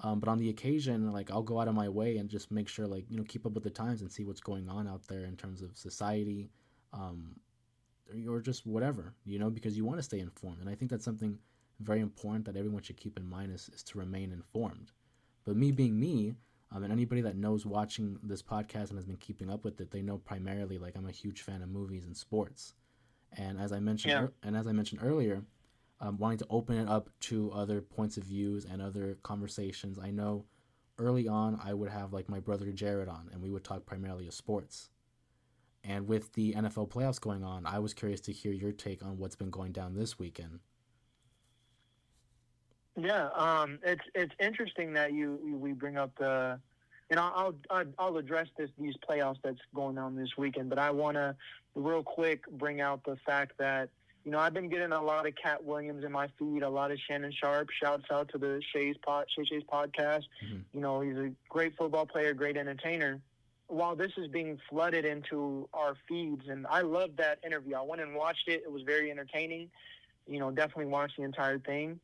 But on the occasion, like I'll go out of my way and just make sure, like, keep up with the times and see what's going on out there in terms of society, or just whatever, because you want to stay informed. And I think that's something very important that everyone should keep in mind is to remain informed. But me being me, And anybody that knows watching this podcast and has been keeping up with it, they know primarily like I'm a huge fan of movies and sports. And as I mentioned, Yeah. earlier, wanting to open it up to other points of views and other conversations. I know early on I would have like my brother Jared on, and we would talk primarily of sports. And with the NFL playoffs going on, I was curious to hear your take on what's been going down this weekend. Yeah, it's interesting that we bring up the, and I'll address these playoffs that's going on this weekend, but I want to real quick bring out the fact that I've been getting a lot of Cat Williams in my feed, a lot of Shannon Sharp. Shouts out to the Shay's podcast. Mm-hmm. He's a great football player, great entertainer. While this is being flooded into our feeds, and I love that interview. I went and watched it. It was very entertaining. Definitely watched the entire thing.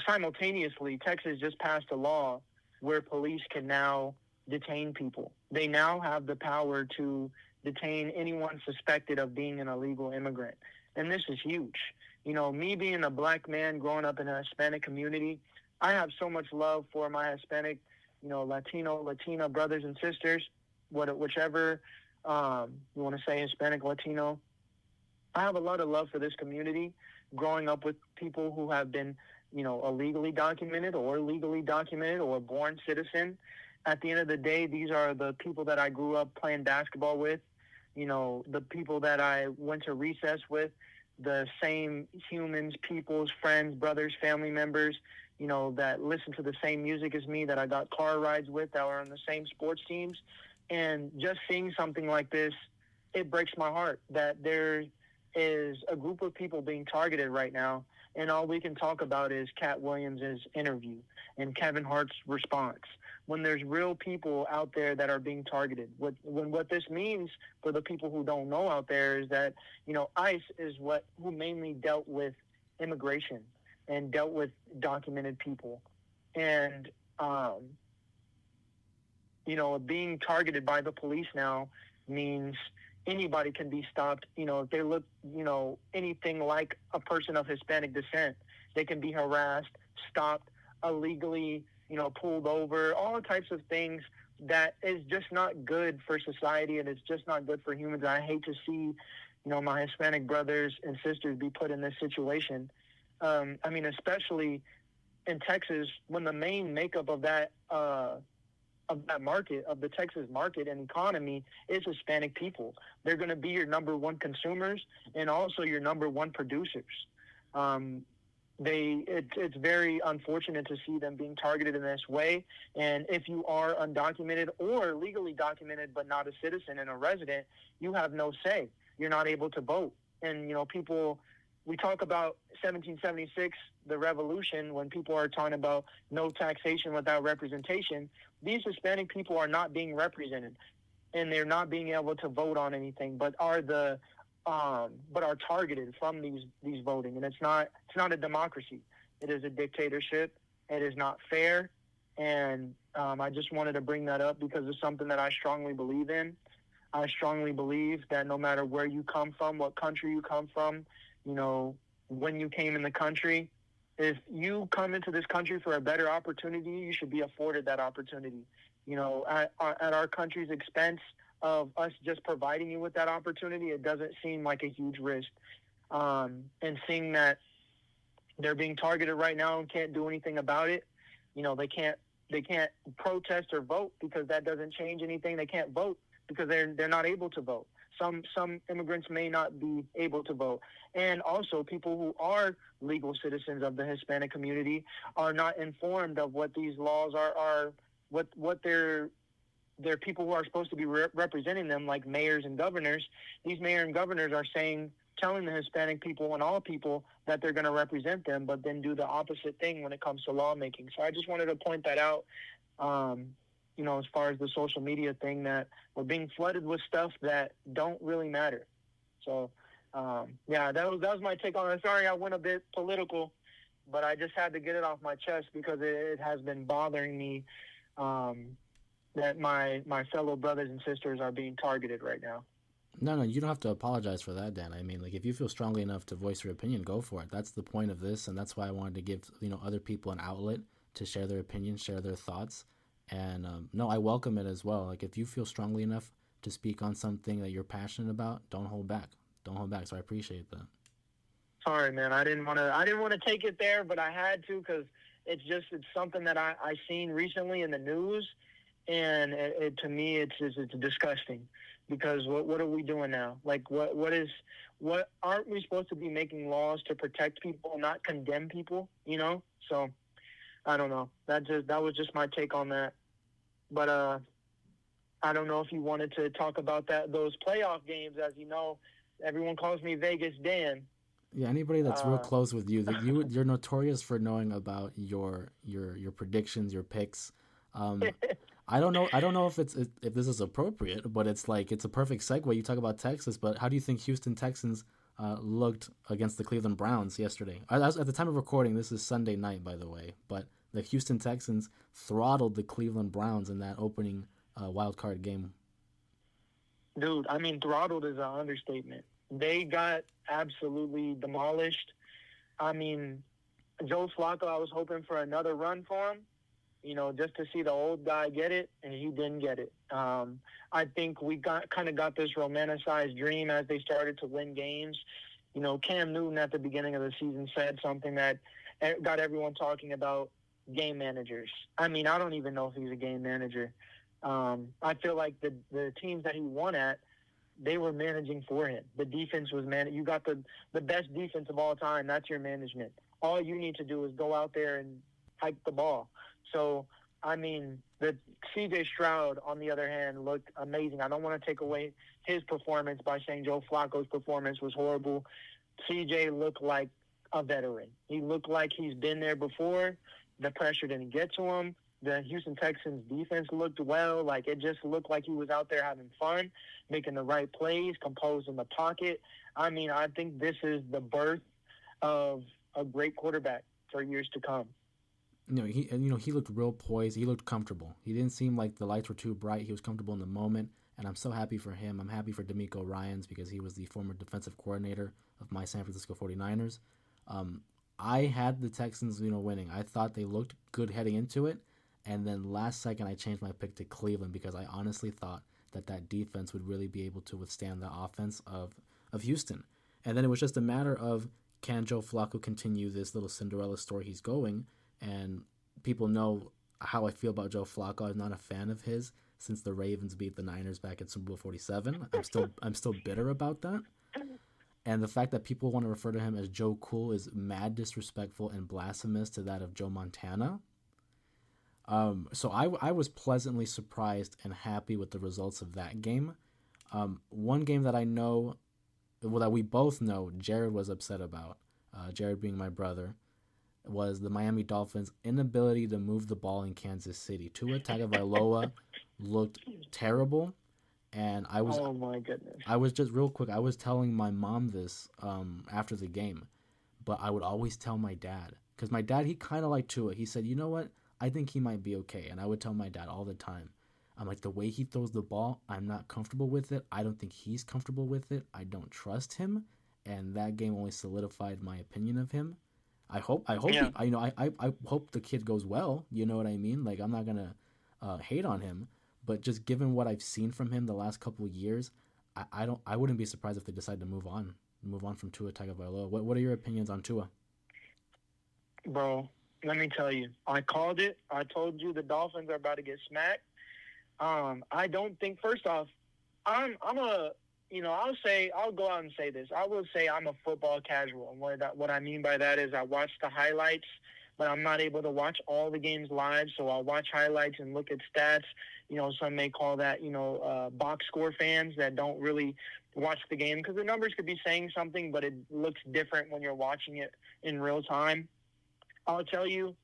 Simultaneously, Texas just passed a law where police can now detain people. They now have the power to detain anyone suspected of being an illegal immigrant. And this is huge. Me being a black man growing up in a Hispanic community, I have so much love for my Hispanic, Latina brothers and sisters, whichever you want to say, Hispanic, Latino. I have a lot of love for this community, growing up with people who have been illegally documented or legally documented or born citizen. At the end of the day, these are the people that I grew up playing basketball with, the people that I went to recess with, the same humans, people's friends, brothers, family members, that listen to the same music as me, that I got car rides with, that are on the same sports teams. And just seeing something like this, it breaks my heart that there is a group of people being targeted right now, and all we can talk about is Cat Williams' interview and Kevin Hart's response. When there's real people out there that are being targeted, what this means for the people who don't know out there is that ICE is who mainly dealt with immigration and dealt with documented people, and being targeted by the police now means anybody can be stopped. If they look, anything like a person of Hispanic descent, they can be harassed, stopped, illegally, pulled over, all types of things that is just not good for society, and it's just not good for humans. I hate to see, my Hispanic brothers and sisters be put in this situation. Especially in Texas, when the main makeup of that market, of the Texas market and economy, is Hispanic people. They're going to be your number one consumers and also your number one producers. It's very unfortunate to see them being targeted in this way. And if you are undocumented or legally documented but not a citizen and a resident, you have no say. You're not able to vote. And, people, we talk about 1776, the revolution, when people are talking about no taxation without representation. These Hispanic people are not being represented, and they're not being able to vote on anything, but are targeted from these voting. And it's not a democracy. It is a dictatorship. It is not fair. And I just wanted to bring that up because it's something that I strongly believe in. I strongly believe that no matter where you come from, what country you come from, when you came in the country, if you come into this country for a better opportunity, you should be afforded that opportunity. At our country's expense of us just providing you with that opportunity, it doesn't seem like a huge risk. And seeing that they're being targeted right now and can't do anything about it, they can't protest or vote because that doesn't change anything. They can't vote because they're not able to vote. Some immigrants may not be able to vote. And also people who are legal citizens of the Hispanic community are not informed of what these laws are what their people who are supposed to be representing them, like mayors and governors. These mayors and governors are telling the Hispanic people and all people that they're going to represent them, but then do the opposite thing when it comes to lawmaking. So I just wanted to point that out. As far as the social media thing, that we're being flooded with stuff that don't really matter. So, that was my take on it. Sorry, I went a bit political, but I just had to get it off my chest because it has been bothering me that my fellow brothers and sisters are being targeted right now. No, you don't have to apologize for that, Dan. I mean, like, if you feel strongly enough to voice your opinion, go for it. That's the point of this, and that's why I wanted to give, other people an outlet to share their opinions, share their thoughts. And no, I welcome it as well. Like if you feel strongly enough to speak on something that you're passionate about, don't hold back. Don't hold back. So I appreciate that. Sorry, man. I didn't want to take it there, but I had to because it's something that I seen recently in the news, and to me it's disgusting. Because what are we doing now? Like what aren't we supposed to be making laws to protect people, not condemn people? You know. So I don't know. That was just my take on that. But I don't know if you wanted to talk about those playoff games. As you know, everyone calls me Vegas Dan. Yeah, anybody that's real Uh, close with you, that you're notorious for knowing about your predictions, your picks. Um, I don't know if if this is appropriate, but it's like it's a perfect segue. You talk about Texas, but how do you think Houston Texans looked against the Cleveland Browns yesterday? At the time of recording, this is Sunday night, by the way, but the Houston Texans throttled the Cleveland Browns in that opening wild card game. Dude, I mean, throttled is an understatement. They got absolutely demolished. I mean, Joe Flacco, I was hoping for another run for him, just to see the old guy get it, and he didn't get it. I think we got this romanticized dream as they started to win games. Cam Newton at the beginning of the season said something that got everyone talking about game managers. I mean, I don't even know if he's a game manager. I feel like the teams that he won at, they were managing for him. The defense was You got the best defense of all time. That's your management. All you need to do is go out there and hike the ball. So, I mean, the C.J. Stroud, on the other hand, looked amazing. I don't want to take away his performance by saying Joe Flacco's performance was horrible. C.J. looked like a veteran. He looked like he's been there before. The pressure didn't get to him. The Houston Texans defense looked well. Like, it just looked like he was out there having fun, making the right plays, composed in the pocket. I mean, I think this is the birth of a great quarterback for years to come. He looked real poised. He looked comfortable. He didn't seem like the lights were too bright. He was comfortable in the moment, and I'm so happy for him. I'm happy for D'Amico Ryans because he was the former defensive coordinator of my San Francisco 49ers. Um, I had the Texans, winning. I thought they looked good heading into it, and then last second I changed my pick to Cleveland because I honestly thought that defense would really be able to withstand the offense of Houston. And then it was just a matter of, can Joe Flacco continue this little Cinderella story he's going? And people know how I feel about Joe Flacco. I'm not a fan of his since the Ravens beat the Niners back at Super Bowl 47. I'm still bitter about that. And the fact that people want to refer to him as Joe Cool is mad disrespectful and blasphemous to that of Joe Montana. So I was pleasantly surprised and happy with the results of that game. One game that I know, well, that we both know Jared was upset about, Jared being my brother, was the Miami Dolphins' inability to move the ball in Kansas City. Tua Tagovailoa looked terrible, and Oh, my goodness. I was just real quick. I was telling my mom this after the game, but I would always tell my dad because my dad, he kind of liked Tua. He said, "You know what? I think he might be okay," and I would tell my dad all the time. I'm like, the way he throws the ball, I'm not comfortable with it. I don't think he's comfortable with it. I don't trust him, and that game only solidified my opinion of him. I hope, Yeah. I hope the kid goes well. You know what I mean? Like, I'm not gonna hate on him, but just given what I've seen from him the last couple of years, I wouldn't be surprised if they decide to move on from Tua Tagovailoa. What are your opinions on Tua? Bro, let me tell you. I called it. I told you the Dolphins are about to get smacked. I don't think. First off, I'm a I'll go out and say this. I will say I'm a football casual. And what I mean by that is I watch the highlights, but I'm not able to watch all the games live. So I'll watch highlights and look at stats. Some may call that box score fans that don't really watch the game because the numbers could be saying something, but it looks different when you're watching it in real time. I'll tell you,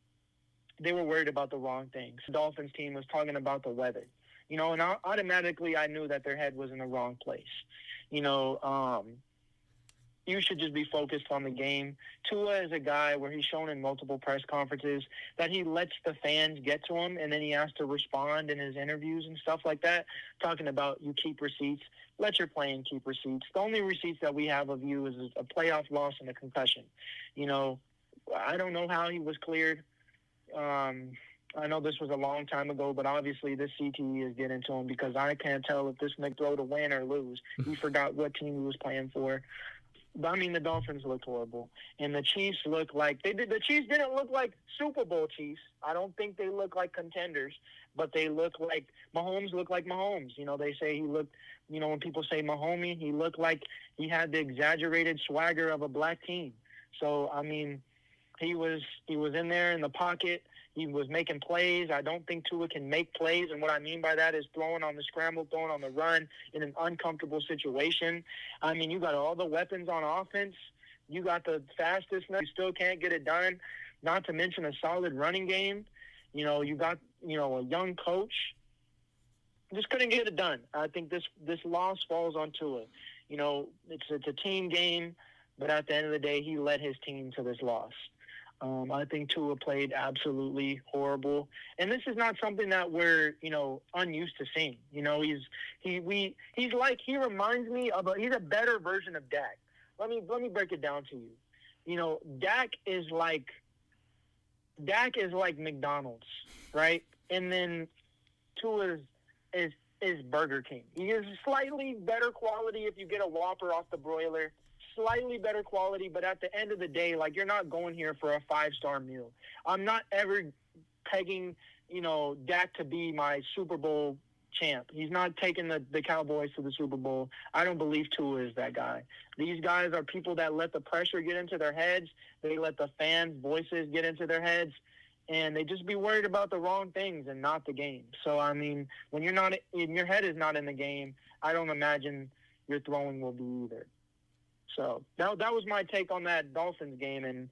they were worried about the wrong things. The Dolphins team was talking about the weather. And automatically I knew that their head was in the wrong place. You know, you should just be focused on the game. Tua is a guy where he's shown in multiple press conferences that he lets the fans get to him, and then he has to respond in his interviews and stuff like that, talking about you keep receipts. Let your playing keep receipts. The only receipts that we have of you is a playoff loss and a concussion. I don't know how he was cleared. I know this was a long time ago, but obviously this CTE is getting to him because I can't tell if this nigga throw to win or lose. He forgot what team he was playing for. I mean, the Dolphins looked horrible, and the Chiefs looked like they did. The Chiefs didn't look like Super Bowl Chiefs. I don't think they look like contenders, but they look like Mahomes. Looked like Mahomes. You know, they say he looked. You know, when people say Mahomie, he looked like he had the exaggerated swagger of a black team. So I mean, he was in there in the pocket. He was making plays. I don't think Tua can make plays, and what I mean by that is throwing on the scramble, throwing on the run in an uncomfortable situation. I mean, you got all the weapons on offense. You got the fastest. You still can't get it done. Not to mention a solid running game. You know, you got a young coach. Just couldn't get it done. I think this loss falls on Tua. You know, it's a team game, but at the end of the day, he led his team to this loss. I think Tua played absolutely horrible, and this is not something that we're unused to seeing. You know, he reminds me of he's a better version of Dak. Let me break it down to you. You know, Dak is like McDonald's, right? And then Tua is Burger King. He is slightly better quality if you get a Whopper off the broiler. Slightly better quality, but at the end of the day, like, you're not going here for a 5-star meal. I'm not ever pegging, Dak to be my Super Bowl champ. He's not taking the Cowboys to the Super Bowl. I don't believe Tua is that guy. These guys are people that let the pressure get into their heads. They let the fans' voices get into their heads, and they just be worried about the wrong things and not the game. So, I mean, when your head is not in the game, I don't imagine your throwing will be either. So that was my take on that Dolphins game, and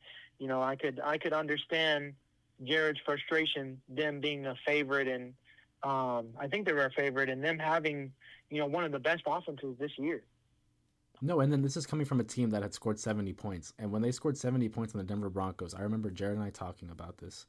I could understand Jared's frustration, them being a favorite, and I think they were a favorite, and them having one of the best offenses this year. No, and then this is coming from a team that had scored 70 points, and when they scored 70 points on the Denver Broncos, I remember Jared and I talking about this,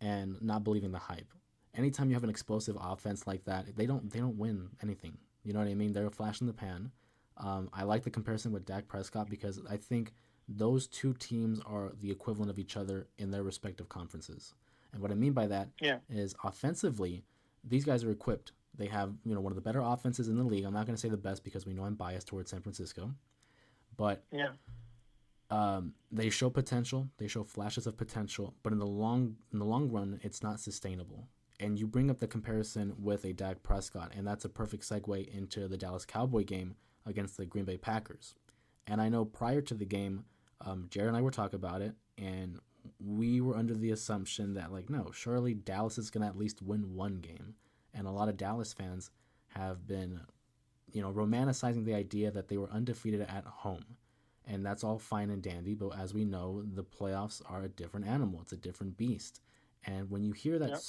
and not believing the hype. Anytime you have an explosive offense like that, they don't win anything. You know what I mean? They're a flash in the pan. I like the comparison with Dak Prescott because I think those two teams are the equivalent of each other in their respective conferences. And what I mean by that is offensively, these guys are equipped. They have one of the better offenses in the league. I'm not going to say the best because we know I'm biased towards San Francisco, but they show potential. They show flashes of potential, but in the long run, it's not sustainable. And you bring up the comparison with a Dak Prescott, and that's a perfect segue into the Dallas Cowboy game against the Green Bay Packers. And I know prior to the game, Jared and I were talking about it, and we were under the assumption that, no, surely Dallas is going to at least win one game. And a lot of Dallas fans have been, romanticizing the idea that they were undefeated at home. And that's all fine and dandy, but as we know, the playoffs are a different animal. It's a different beast. And when you hear that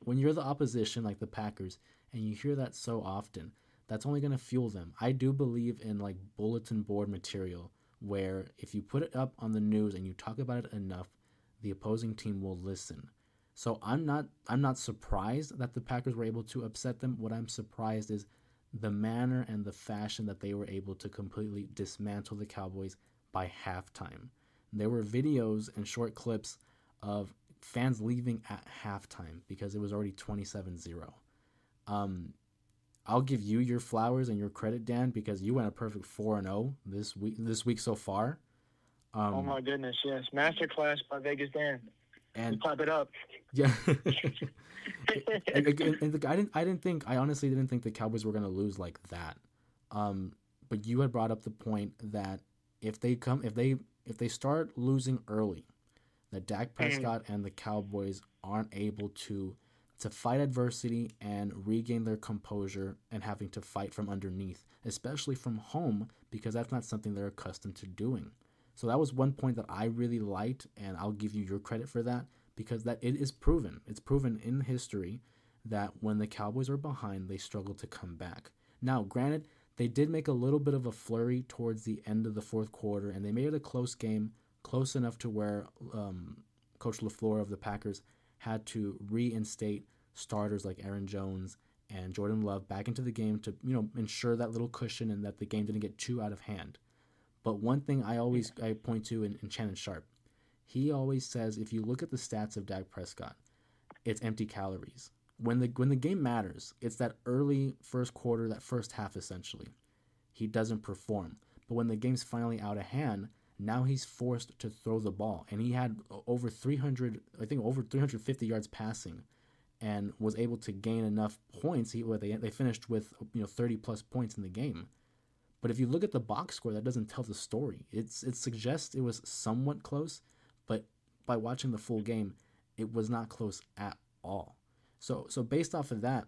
when you're the opposition, like the Packers, and you hear that so often, that's only going to fuel them. I do believe in bulletin board material where if you put it up on the news and you talk about it enough, the opposing team will listen. So I'm not surprised that the Packers were able to upset them. What I'm surprised is the manner and the fashion that they were able to completely dismantle the Cowboys by halftime. There were videos and short clips of fans leaving at halftime because it was already 27-0. I'll give you your flowers and your credit, Dan, because you went a perfect 4-0 this week so far. Oh my goodness, yes, masterclass by Vegas Dan. And clap it up. Yeah. I honestly didn't think the Cowboys were going to lose like that. But you had brought up the point that if they start losing early, that Dak Prescott and the Cowboys aren't able to fight adversity and regain their composure and having to fight from underneath, especially from home, because that's not something they're accustomed to doing. So that was one point that I really liked, and I'll give you your credit for that, because that it is proven. It's proven in history that when the Cowboys are behind, they struggle to come back. Now, granted, they did make a little bit of a flurry towards the end of the fourth quarter, and they made it a close game, close enough to where Coach LaFleur of the Packers had to reinstate starters like Aaron Jones and Jordan Love back into the game to ensure that little cushion and that the game didn't get too out of hand. But one thing I point to in Shannon Sharp, he always says if you look at the stats of Dak Prescott, it's empty calories. When the game matters, it's that early first quarter, that first half essentially. He doesn't perform. But when the game's finally out of hand, now he's forced to throw the ball. And he had over 350 yards passing and was able to gain enough points. They finished with 30 plus points in the game. But if you look at the box score, that doesn't tell the story. It suggests it was somewhat close, but by watching the full game, it was not close at all. So based off of that,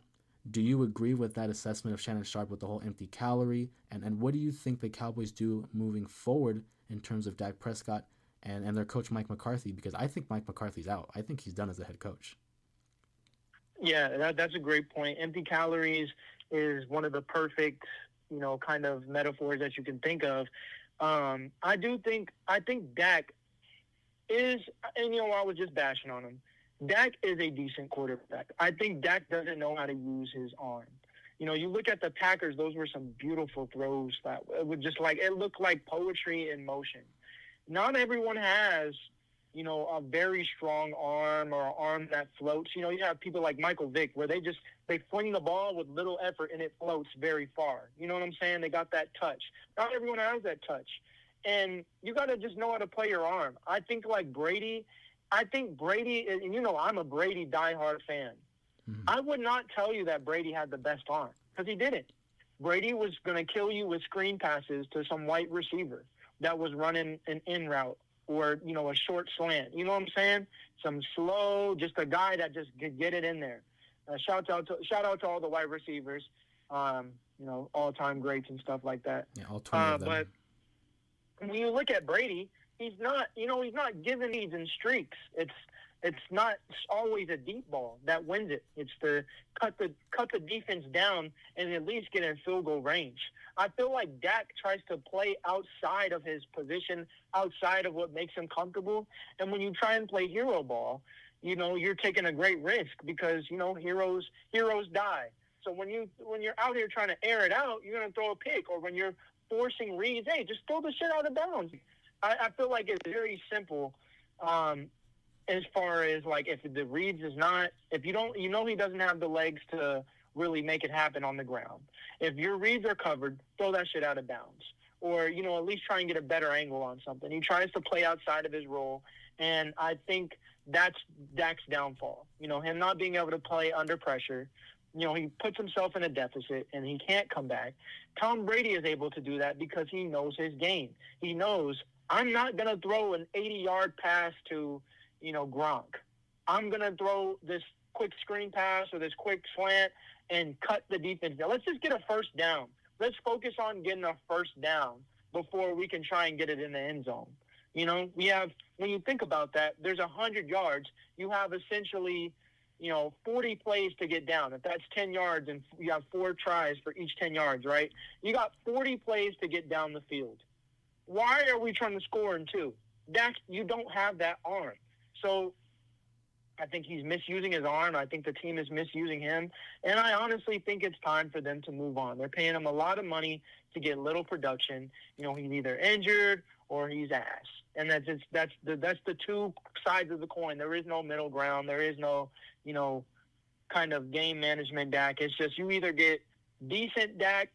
do you agree with that assessment of Shannon Sharpe with the whole empty calorie? And what do you think the Cowboys do moving forward in terms of Dak Prescott and their coach Mike McCarthy? Because I think Mike McCarthy's out. I think he's done as a head coach. Yeah, that's a great point. Empty calories is one of the perfect, kind of metaphors that you can think of. I think Dak is, and I was just bashing on him. Dak is a decent quarterback. I think Dak doesn't know how to use his arm. You look at the Packers; those were some beautiful throws that would it looked like poetry in motion. Not everyone has, a very strong arm or an arm that floats. You have people like Michael Vick where they fling the ball with little effort and it floats very far. You know what I'm saying? They got that touch. Not everyone has that touch. And you got to just know how to play your arm. I think Brady, and I'm a Brady diehard fan. Mm-hmm. I would not tell you that Brady had the best arm because he didn't. Brady was going to kill you with screen passes to some white receiver that was running an in route or, a short slant. You know what I'm saying? Some slow, just a guy that just could get it in there. Shout out to all the wide receivers, all-time greats and stuff like that. Yeah, all 20 of them. But when you look at Brady, he's not giving these in streaks. It's not always a deep ball that wins it. It's to cut the defense down and at least get in field goal range. I feel like Dak tries to play outside of his position, outside of what makes him comfortable. And when you try and play hero ball, you're taking a great risk because heroes die. So when you're out here trying to air it out, you're going to throw a pick, or when you're forcing reads, hey, just throw the shit out of bounds. I feel like it's very simple. As far as if the reads is not, if you don't, he doesn't have the legs to really make it happen on the ground. If your reads are covered, throw that shit out of bounds, or at least try and get a better angle on something. He tries to play outside of his role, and I think that's Dak's downfall. Him not being able to play under pressure. He puts himself in a deficit and he can't come back. Tom Brady is able to do that because he knows his game. He knows, I'm not going to throw an 80-yard pass to Gronk. I'm going to throw this quick screen pass or this quick slant and cut the defense down. Let's just get a first down. Let's focus on getting a first down before we can try and get it in the end zone. We have, when you think about that, there's 100 yards. You have essentially, 40 plays to get down. If that's 10 yards and you have 4 tries for each 10 yards, right? You got 40 plays to get down the field. Why are we trying to score in 2? You don't have that arm. So I think he's misusing his arm. I think the team is misusing him. And I honestly think it's time for them to move on. They're paying him a lot of money to get little production. He's either injured or he's ass. And that's the two sides of the coin. There is no middle ground. There is no, kind of game management Dak. It's just you either get decent Dak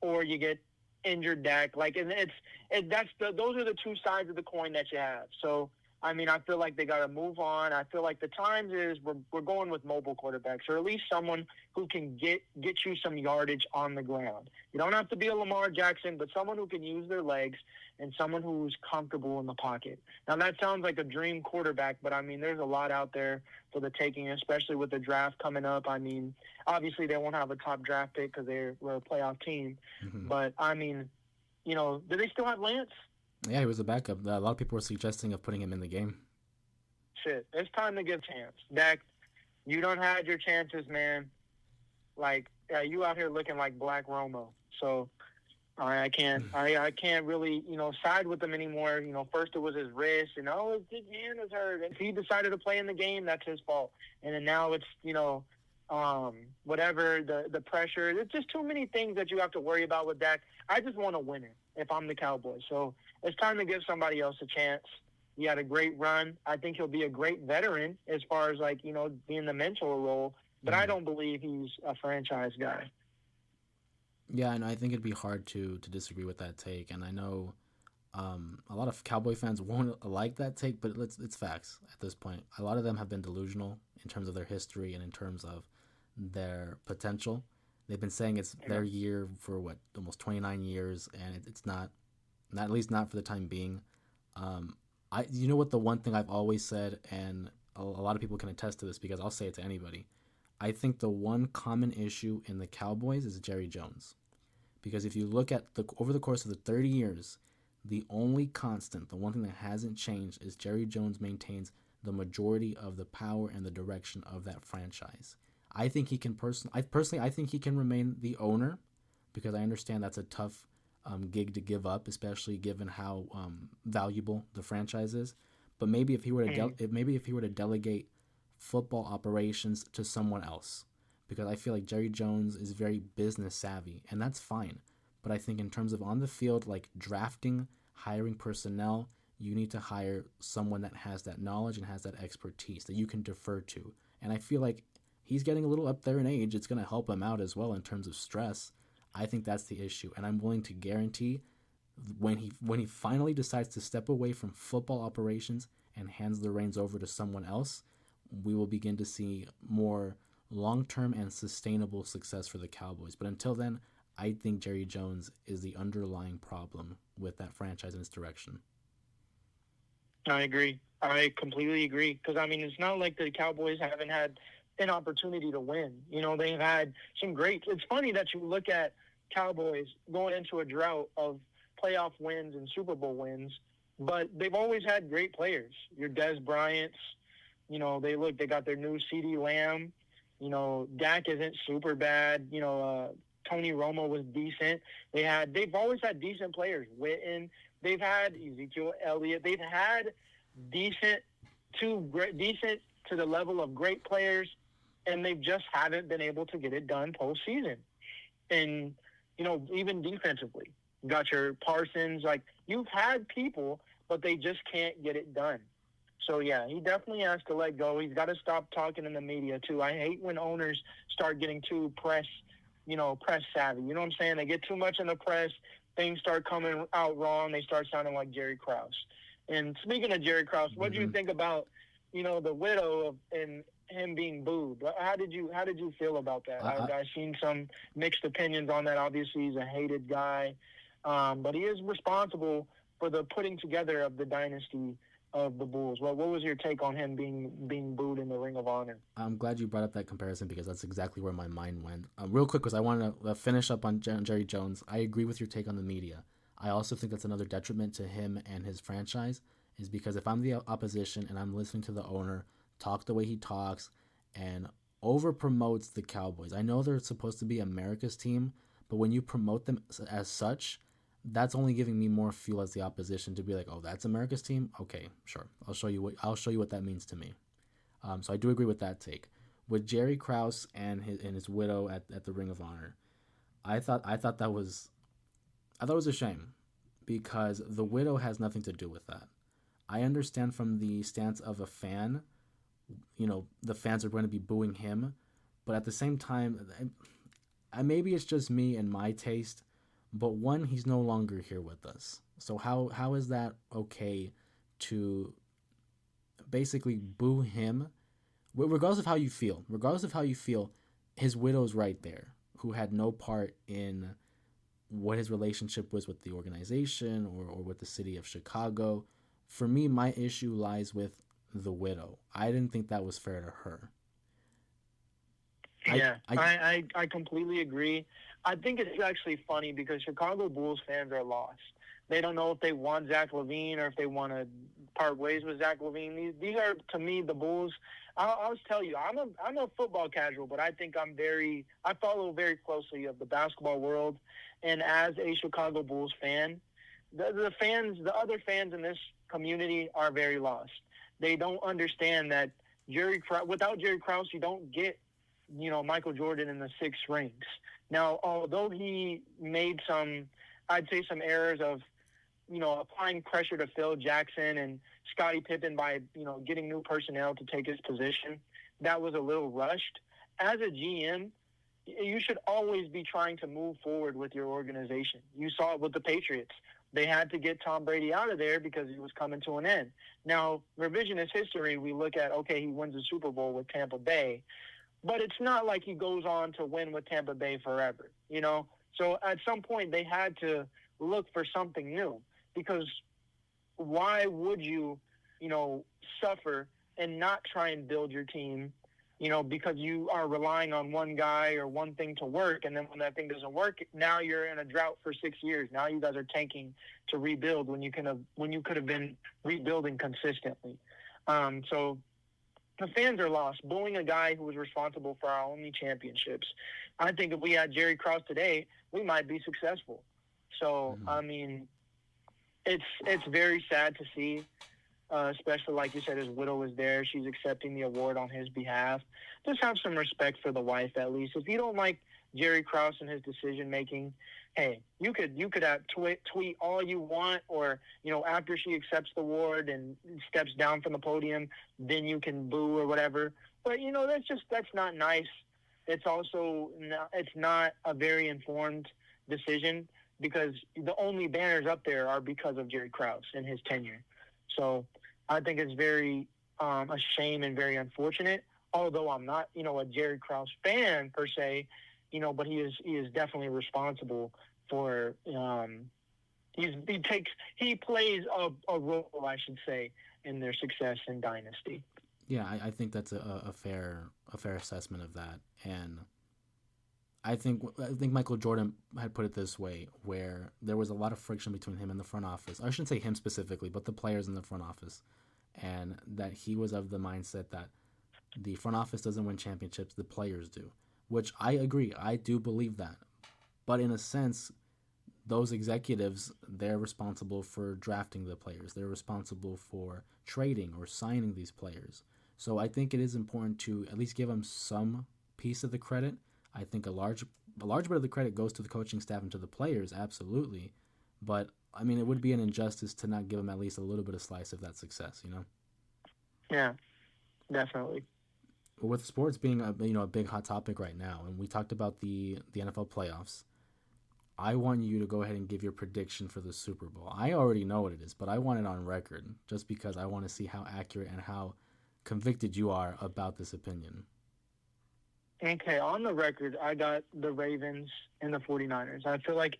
or you get injured Dak. Those are the two sides of the coin that you have. So, I feel like they got to move on. I feel like the times is we're going with mobile quarterbacks, or at least someone who can get you some yardage on the ground. You don't have to be a Lamar Jackson, but someone who can use their legs and someone who's comfortable in the pocket. Now, that sounds like a dream quarterback, but, there's a lot out there for the taking, especially with the draft coming up. Obviously they won't have a top draft pick because we're a playoff team. Mm-hmm. But, do they still have Lance? Yeah, he was a backup. A lot of people were suggesting of putting him in the game. Shit, it's time to give a chance. Dak, you don't have your chances, man. You out here looking like Black Romo. So I can't really, side with him anymore. First it was his wrist, and his hand was hurt. If he decided to play in the game, that's his fault. And then now it's, whatever, the pressure. It's just too many things that you have to worry about with Dak. I just want to win it if I'm the Cowboys. So it's time to give somebody else a chance. He had a great run. I think he'll be a great veteran as far as like, being the mentor role, but I don't believe he's a franchise guy. Yeah, and I think it'd be hard to disagree with that take, and I know a lot of Cowboy fans won't like that take, but it's facts at this point. A lot of them have been delusional in terms of their history and in terms of their potential. They've been saying it's their year for what, almost 29 years, and it's not at least not for the time being. You know what, the one thing I've always said, and a lot of people can attest to this because I'll say it to anybody. I think the one common issue in the Cowboys is Jerry Jones, because if you look at over the course of the 30 years, the only constant, the one thing that hasn't changed, is Jerry Jones maintains the majority of the power and the direction of that franchise. I think he can I think he can remain the owner, because I understand that's a tough gig to give up, especially given how valuable the franchise is. But maybe if he were to delegate football operations to someone else, because I feel like Jerry Jones is very business savvy, and that's fine. But I think in terms of on the field, like drafting, hiring personnel, you need to hire someone that has that knowledge and has that expertise that you can defer to. And I feel like he's getting a little up there in age. It's going to help him out as well in terms of stress. I think that's the issue, and I'm willing to guarantee when he finally decides to step away from football operations and hands the reins over to someone else, we will begin to see more long-term and sustainable success for the Cowboys. But until then, I think Jerry Jones is the underlying problem with that franchise and its direction. I agree. I completely agree. Because, I mean, it's not like the Cowboys haven't had an opportunity to win. They've had some great... It's funny that you look at Cowboys going into a drought of playoff wins and Super Bowl wins, but they've always had great players. Your Dez Bryant's, they got their new CeeDee Lamb. Dak isn't super bad. Tony Romo was decent. They've always had decent players. Witten. They've had Ezekiel Elliott. They've had decent to the level of great players, and they just haven't been able to get it done postseason. And even defensively, you got your Parsons. Like, you've had people, but they just can't get it done. So, yeah, he definitely has to let go. He's got to stop talking in the media, too. I hate when owners start getting too press savvy. You know what I'm saying? They get too much in the press. Things start coming out wrong. They start sounding like Jerry Krause. And speaking of Jerry Krause, what do you think about, the widow and him being booed? How did you feel about that? I've seen some mixed opinions on that. Obviously, he's a hated guy. But he is responsible for the putting together of the dynasty of the Bulls. What was your take on him being booed in the Ring of Honor? I'm glad you brought up that comparison, because that's exactly where my mind went. Real quick, because I want to finish up on Jerry Jones. I agree with your take on the media. I also think that's another detriment to him and his franchise, is because if I'm the opposition and I'm listening to the owner talk the way he talks and over promotes the Cowboys, I know they're supposed to be America's team, but when you promote them as such, that's only giving me more fuel as the opposition to be like, oh, that's America's team? Okay, sure. I'll show you what that means to me. So I do agree with that take. With Jerry Krause and his widow at the Ring of Honor, I thought it was a shame, because the widow has nothing to do with that. I understand from the stance of a fan, the fans are going to be booing him, but at the same time, maybe it's just me and my taste. But one, he's no longer here with us. So how is that okay to basically boo him? Regardless of how you feel, his widow's right there, who had no part in what his relationship was with the organization or with the city of Chicago. For me, my issue lies with the widow. I didn't think that was fair to her. Yeah, I completely agree. I think it's actually funny because Chicago Bulls fans are lost. They don't know if they want Zach LaVine or if they want to part ways with Zach LaVine. These are, to me, the Bulls. I'll tell you, I'm a football casual, but I think I follow very closely of the basketball world. And as a Chicago Bulls fan, the other fans in this community are very lost. They don't understand that without Jerry Krause, you don't get Michael Jordan in the 6 rings. Now, although he made some errors of applying pressure to Phil Jackson and Scottie Pippen by, getting new personnel to take his position. That was a little rushed. As a GM, you should always be trying to move forward with your organization. You saw it with the Patriots. They had to get Tom Brady out of there because he was coming to an end. Now, revisionist history, we look at, okay, he wins the Super Bowl with Tampa Bay, but it's not like he goes on to win with Tampa Bay forever, So at some point, they had to look for something new, because why would you, suffer and not try and build your team, because you are relying on one guy or one thing to work, and then when that thing doesn't work, now you're in a drought for 6 years. Now you guys are tanking to rebuild when you could have been rebuilding consistently. So the fans are lost. Booing a guy who was responsible for our only championships. I think if we had Jerry Krause today, we might be successful. So, I mean, it's very sad to see, especially like you said, his widow is there. She's accepting the award on his behalf. Just have some respect for the wife, at least. If you don't like Jerry Krause and his decision-making, hey, you could have tweet all you want, or, after she accepts the award and steps down from the podium, then you can boo or whatever. But, that's not nice. It's also it's not a very informed decision, because the only banners up there are because of Jerry Krause and his tenure. So I think it's very a shame and very unfortunate, although I'm not, a Jerry Krause fan per se, but he is definitely responsible for he plays a role, I should say, in their success and dynasty. Yeah, I think that's a fair assessment of that. And I think Michael Jordan had put it this way, where there was a lot of friction between him and the front office. I shouldn't say him specifically, but the players in the front office. And that he was of the mindset that the front office doesn't win championships, the players do. Which I agree. I do believe that. But in a sense, those executives, they're responsible for drafting the players. They're responsible for trading or signing these players. So I think it is important to at least give them some piece of the credit. I think a large bit of the credit goes to the coaching staff and to the players, absolutely. But, I mean, it would be an injustice to not give them at least a little bit of slice of that success, Yeah, definitely. With sports being a big hot topic right now, and we talked about the NFL playoffs, I want you to go ahead and give your prediction for the Super Bowl. I already know what it is, but I want it on record, just because I want to see how accurate and how convicted you are about this opinion. Okay, on the record, I got the Ravens and the 49ers. I feel like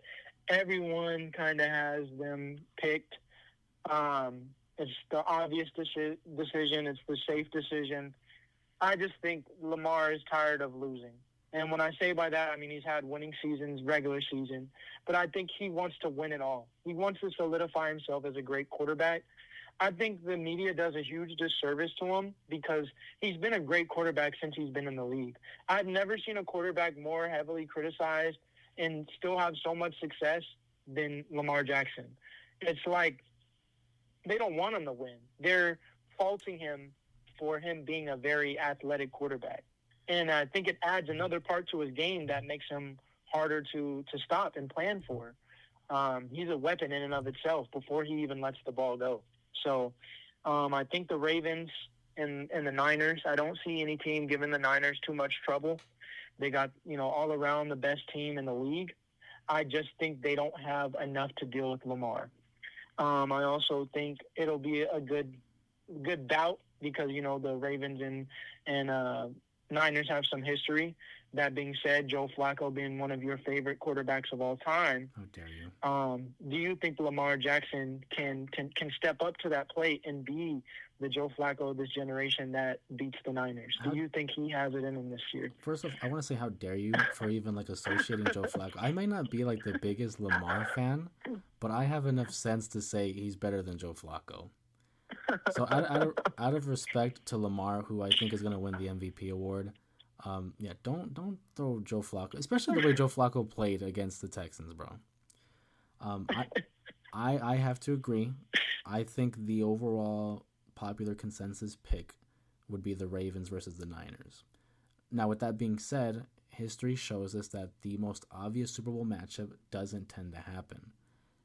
everyone kind of has them picked. It's the obvious decision. It's the safe decision. I just think Lamar is tired of losing. And when I say by that, I mean he's had winning seasons, regular season. But I think he wants to win it all. He wants to solidify himself as a great quarterback. I think the media does a huge disservice to him, because he's been a great quarterback since he's been in the league. I've never seen a quarterback more heavily criticized and still have so much success than Lamar Jackson. It's like they don't want him to win. They're faulting him for him being a very athletic quarterback. And I think it adds another part to his game that makes him harder to stop and plan for. He's a weapon in and of itself before he even lets the ball go. So I think the Ravens and the Niners, I don't see any team giving the Niners too much trouble. They got, all around the best team in the league. I just think they don't have enough to deal with Lamar. I also think it'll be a good bout, because, the Ravens and Niners have some history. That being said, Joe Flacco being one of your favorite quarterbacks of all time. How dare you? Do you think Lamar Jackson can step up to that plate and be the Joe Flacco of this generation that beats the Niners? Do you think he has it in him this year? First off, I want to say how dare you for even associating Joe Flacco. I might not be the biggest Lamar fan, but I have enough sense to say he's better than Joe Flacco. So out of respect to Lamar, who I think is going to win the MVP award, don't throw Joe Flacco, especially the way Joe Flacco played against the Texans, bro. I have to agree. I think the overall popular consensus pick would be the Ravens versus the Niners. Now, with that being said, history shows us that the most obvious Super Bowl matchup doesn't tend to happen.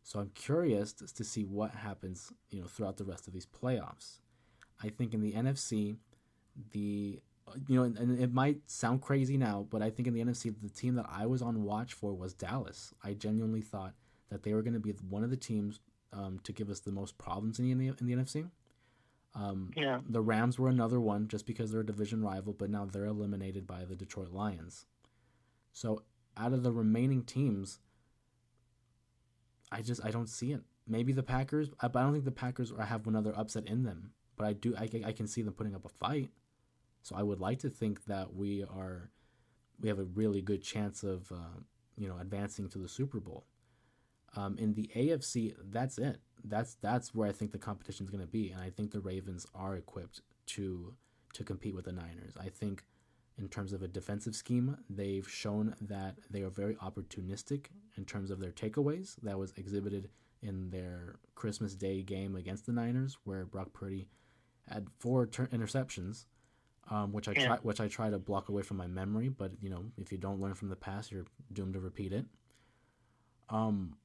So I'm curious to see what happens, throughout the rest of these playoffs. I think in the NFC, and it might sound crazy now, but I think in the NFC, the team that I was on watch for was Dallas. I genuinely thought that they were going to be one of the teams to give us the most problems in the NFC. Yeah. The Rams were another one just because they're a division rival, but now they're eliminated by the Detroit Lions. So out of the remaining teams, I don't see it. Maybe the Packers, but I don't think the Packers have another upset in them. But I can see them putting up a fight. So I would like to think that we have a really good chance of advancing to the Super Bowl. In the AFC, that's it. That's where I think the competition is going to be, and I think the Ravens are equipped to compete with the Niners. I think in terms of a defensive scheme, they've shown that they are very opportunistic in terms of their takeaways. That was exhibited in their Christmas Day game against the Niners, where Brock Purdy had 4 interceptions, which I try to block away from my memory. But if you don't learn from the past, you're doomed to repeat it. And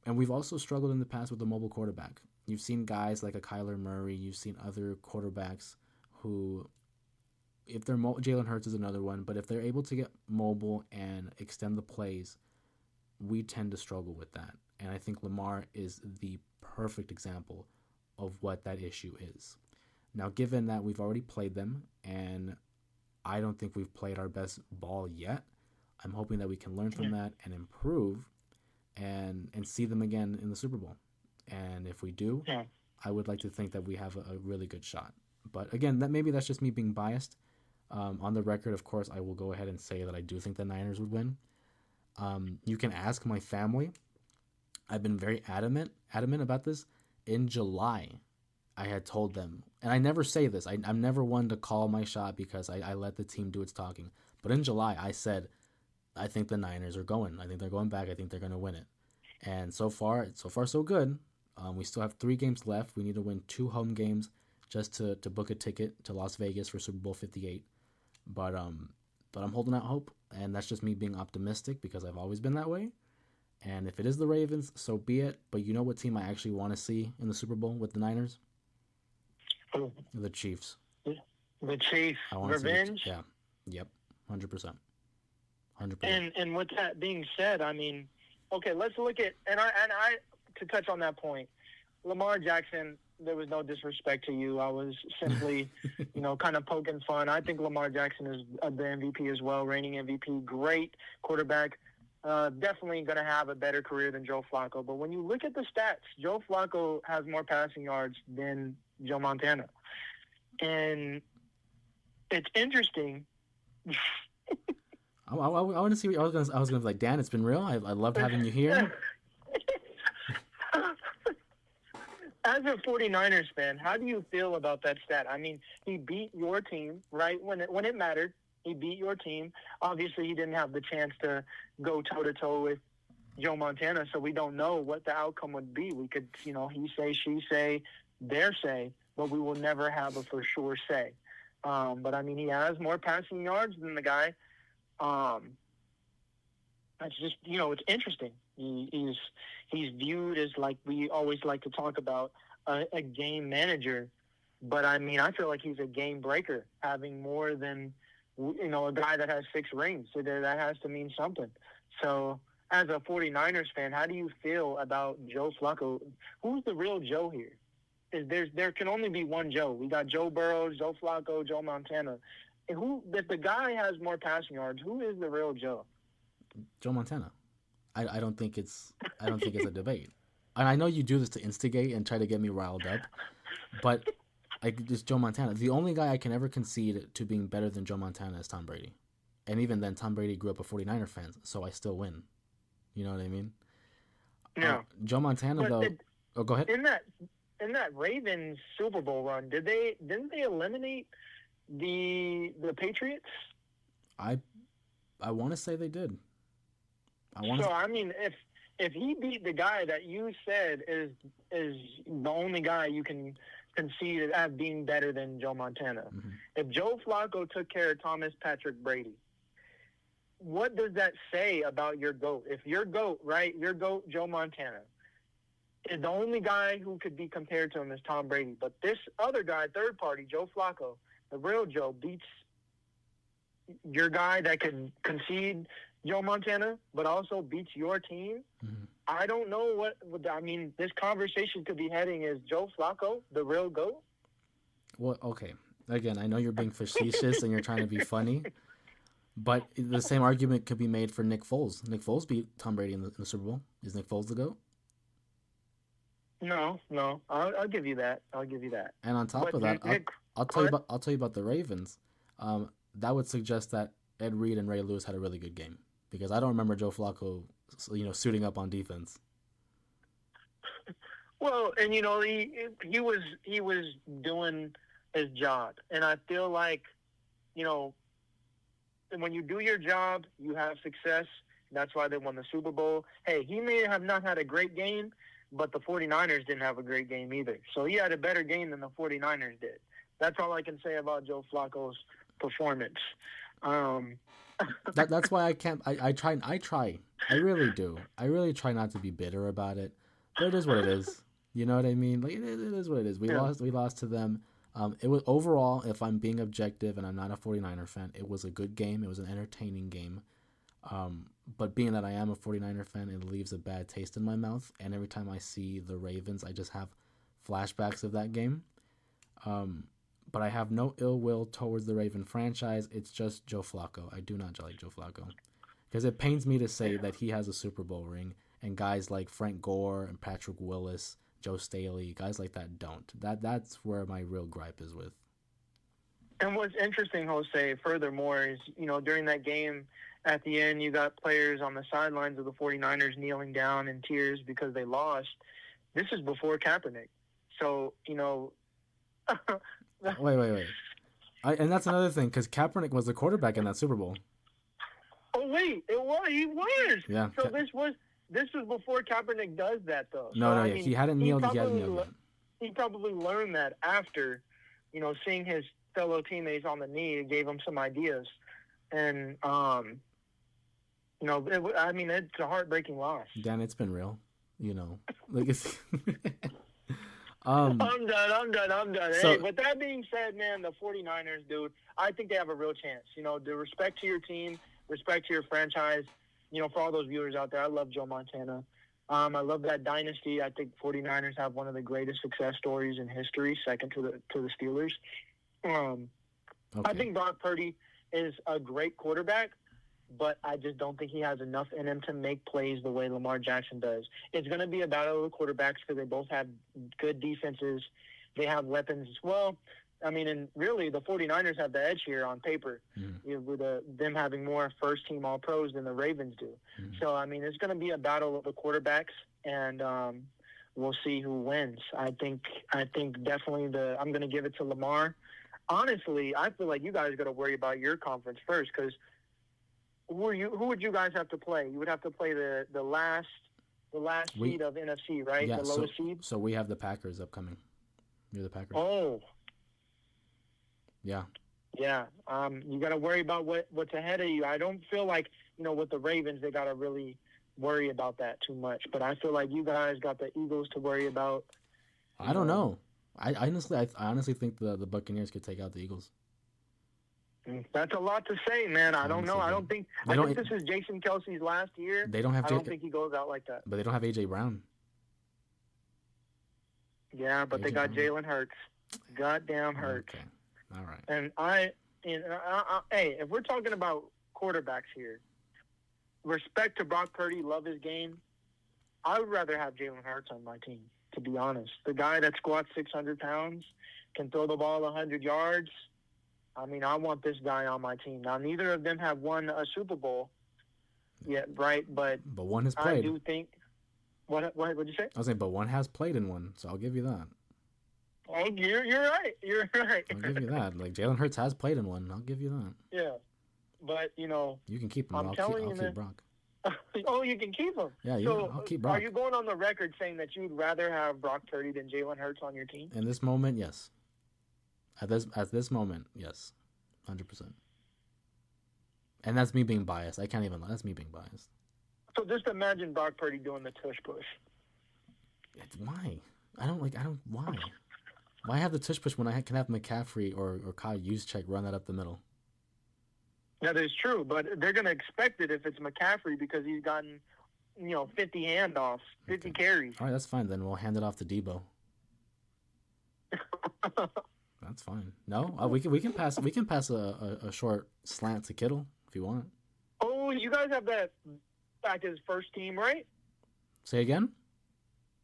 we've also struggled in the past with a mobile quarterback. You've seen guys like a Kyler Murray. You've seen other quarterbacks who, if they're Jalen Hurts is another one, but if they're able to get mobile and extend the plays, we tend to struggle with that. And I think Lamar is the perfect example of what that issue is. Now, given that we've already played them, and I don't think we've played our best ball yet, I'm hoping that we can learn from that and improve and see them again in the Super Bowl. And if we do, I would like to think that we have a really good shot. But again, maybe that's just me being biased. On the record, of course, I will go ahead and say that I do think the Niners would win. You can ask my family. I've been very adamant about this. In July, I had told them, and I never say this, I'm never one to call my shot because I let the team do its talking. But in July, I said, I think the Niners are going. I think they're going back. I think they're going to win it. And so far so good. We still have 3 games left. We need to win 2 home games just to book a ticket to Las Vegas for Super Bowl 58. But I'm holding out hope, and that's just me being optimistic because I've always been that way. And if it is the Ravens, so be it. But you know what team I actually want to see in the Super Bowl with the Niners? Oh. The Chiefs. The Chiefs. Revenge? Yeah. Yep. 100%. 100%. And with that being said, I mean, okay, let's look at and I to touch on that point, Lamar Jackson. There was no disrespect to you. I was simply, kind of poking fun. I think Lamar Jackson is the MVP as well, reigning MVP, great quarterback. Definitely going to have a better career than Joe Flacco. But when you look at the stats, Joe Flacco has more passing yards than Joe Montana. And it's interesting. I want to see. I was going to be like, Dan, it's been real. I loved having you here. As a 49ers fan, how do you feel about that stat? I mean, he beat your team, right, when it mattered. He beat your team. Obviously, he didn't have the chance to go toe-to-toe with Joe Montana, so we don't know what the outcome would be. We could, he say, she say, their say, but we will never have a for sure say. But, I mean, he has more passing yards than the guy. That's just, it's interesting. He's viewed as, like we always like to talk about, a game manager. But, I mean, I feel like he's a game breaker, having more than, a guy that has 6 rings. So that has to mean something. So, as a 49ers fan, how do you feel about Joe Flacco? Who's the real Joe here? There can only be one Joe. We got Joe Burrow, Joe Flacco, Joe Montana. And if the guy has more passing yards, who is the real Joe? Joe Montana. I don't think it's a debate. And I know you do this to instigate and try to get me riled up, but it's Joe Montana. The only guy I can ever concede to being better than Joe Montana is Tom Brady. And even then, Tom Brady grew up a 49er fan, so I still win. You know what I mean? No. Joe Montana, though. Go ahead. In that Ravens Super Bowl run, didn't they eliminate the Patriots? I want to say they did. I mean, if he beat the guy that you said is the only guy you can concede as being better than Joe Montana, if Joe Flacco took care of Thomas Patrick Brady, what does that say about your GOAT? If your GOAT, right, your GOAT, Joe Montana, The only guy who could be compared to him is Tom Brady. But this other guy, third party, Joe Flacco, the real Joe, beats your guy that could concede Joe Montana, but also beats your team. Mm-hmm. I don't know what I mean. This conversation could be heading is Joe Flacco the real GOAT? Well, okay. Again, I know you're being facetious and you're trying to be funny, but the same argument could be made for Nick Foles. Nick Foles beat Tom Brady in the Super Bowl. Is Nick Foles the GOAT? No. I'll give you that. And on top of that, I'll tell you about the Ravens. That would suggest that Ed Reed and Ray Lewis had a really good game, because I don't remember Joe Flacco, suiting up on defense. Well, and he was doing his job, and I feel like, when you do your job, you have success. That's why they won the Super Bowl. Hey, he may have not had a great game, but the 49ers didn't have a great game either. So he had a better game than the 49ers did. That's all I can say about Joe Flacco's performance. That's why I can't. I try. I really do. I really try not to be bitter about it. But it is what it is. You know what I mean? Like it is what it is. We lost to them. It was overall, if I'm being objective and I'm not a 49er fan, it was a good game. It was an entertaining game. But being that I am a 49er fan, it leaves a bad taste in my mouth. And every time I see the Ravens, I just have flashbacks of that game. But I have no ill will towards the Raven franchise. It's just Joe Flacco. I do not like Joe Flacco. Because it pains me to say that he has a Super Bowl ring, and guys like Frank Gore and Patrick Willis, Joe Staley, guys like that don't. That's where my real gripe is with. And what's interesting, Jose, furthermore, is, during that game, at the end, you got players on the sidelines of the 49ers kneeling down in tears because they lost. This is before Kaepernick. So, Wait. And that's another thing, because Kaepernick was the quarterback in that Super Bowl. Oh, wait. He was. Yeah. So this was before Kaepernick does that, though. No, he hadn't kneeled yet. He probably learned that after, seeing his fellow teammates on the knee. It gave him some ideas. And, it's a heartbreaking loss. Dan, it's been real. Like it's... I'm done. So, hey, with that being said, man, the 49ers, dude, I think they have a real chance. The respect to your team, respect to your franchise. For all those viewers out there, I love Joe Montana. I love that dynasty. I think 49ers have one of the greatest success stories in history, second to the Steelers. Okay. I think Brock Purdy is a great quarterback, but I just don't think he has enough in him to make plays the way Lamar Jackson does. It's going to be a battle of the quarterbacks because they both have good defenses. They have weapons as well. I mean, and really, the 49ers have the edge here on paper, with them having more first-team All-Pros than the Ravens do. So, I mean, it's going to be a battle of the quarterbacks, and we'll see who wins. I think definitely I'm going to give it to Lamar. Honestly, I feel like you guys got to worry about your conference first, because who would you guys have to play? You would have to play the last seed of NFC, right? Yeah, the lowest seed. So we have the Packers upcoming. You're the Packers. Oh. Yeah. Yeah. You got to worry about what's ahead of you. I don't feel like, with the Ravens, they got to really worry about that too much. But I feel like you guys got the Eagles to worry about. I don't know. I honestly think the Buccaneers could take out the Eagles. That's a lot to say, man. I don't know. I think this is Jason Kelsey's last year. They don't have. I don't think he goes out like that. But they don't have A.J. Brown. Yeah, but they got Jalen Hurts. Goddamn Hurts. Okay. All right. And hey, if we're talking about quarterbacks here, respect to Brock Purdy, love his game. I would rather have Jalen Hurts on my team, to be honest. The guy that squats 600 pounds, can throw the ball 100 yards. I mean, I want this guy on my team. Now, neither of them have won a Super Bowl yet, right? But one has played. I do think. What did you say? I was saying, but one has played in one, so I'll give you that. Oh, you're right. You're right. I'll give you that. Like, Jalen Hurts has played in one. I'll give you that. Yeah. But, You can keep him. I'll keep Brock. Oh, you can keep him? Yeah, I'll keep Brock. Are you going on the record saying that you'd rather have Brock Purdy than Jalen Hurts on your team? In this moment, yes. At this moment, yes. 100%. And that's me being biased. That's me being biased. So just imagine Brock Purdy doing the tush push. Why? Why? Why have the tush push when I can have McCaffrey or Kyle Juszczyk run that up the middle? That is true, but they're going to expect it if it's McCaffrey because he's gotten, 50 handoffs, 50 Okay. carries. All right, that's fine. Then we'll hand it off to Debo. That's fine. No, we can pass a short slant to Kittle if you want. Oh, you guys have that back as first team, right? Say again?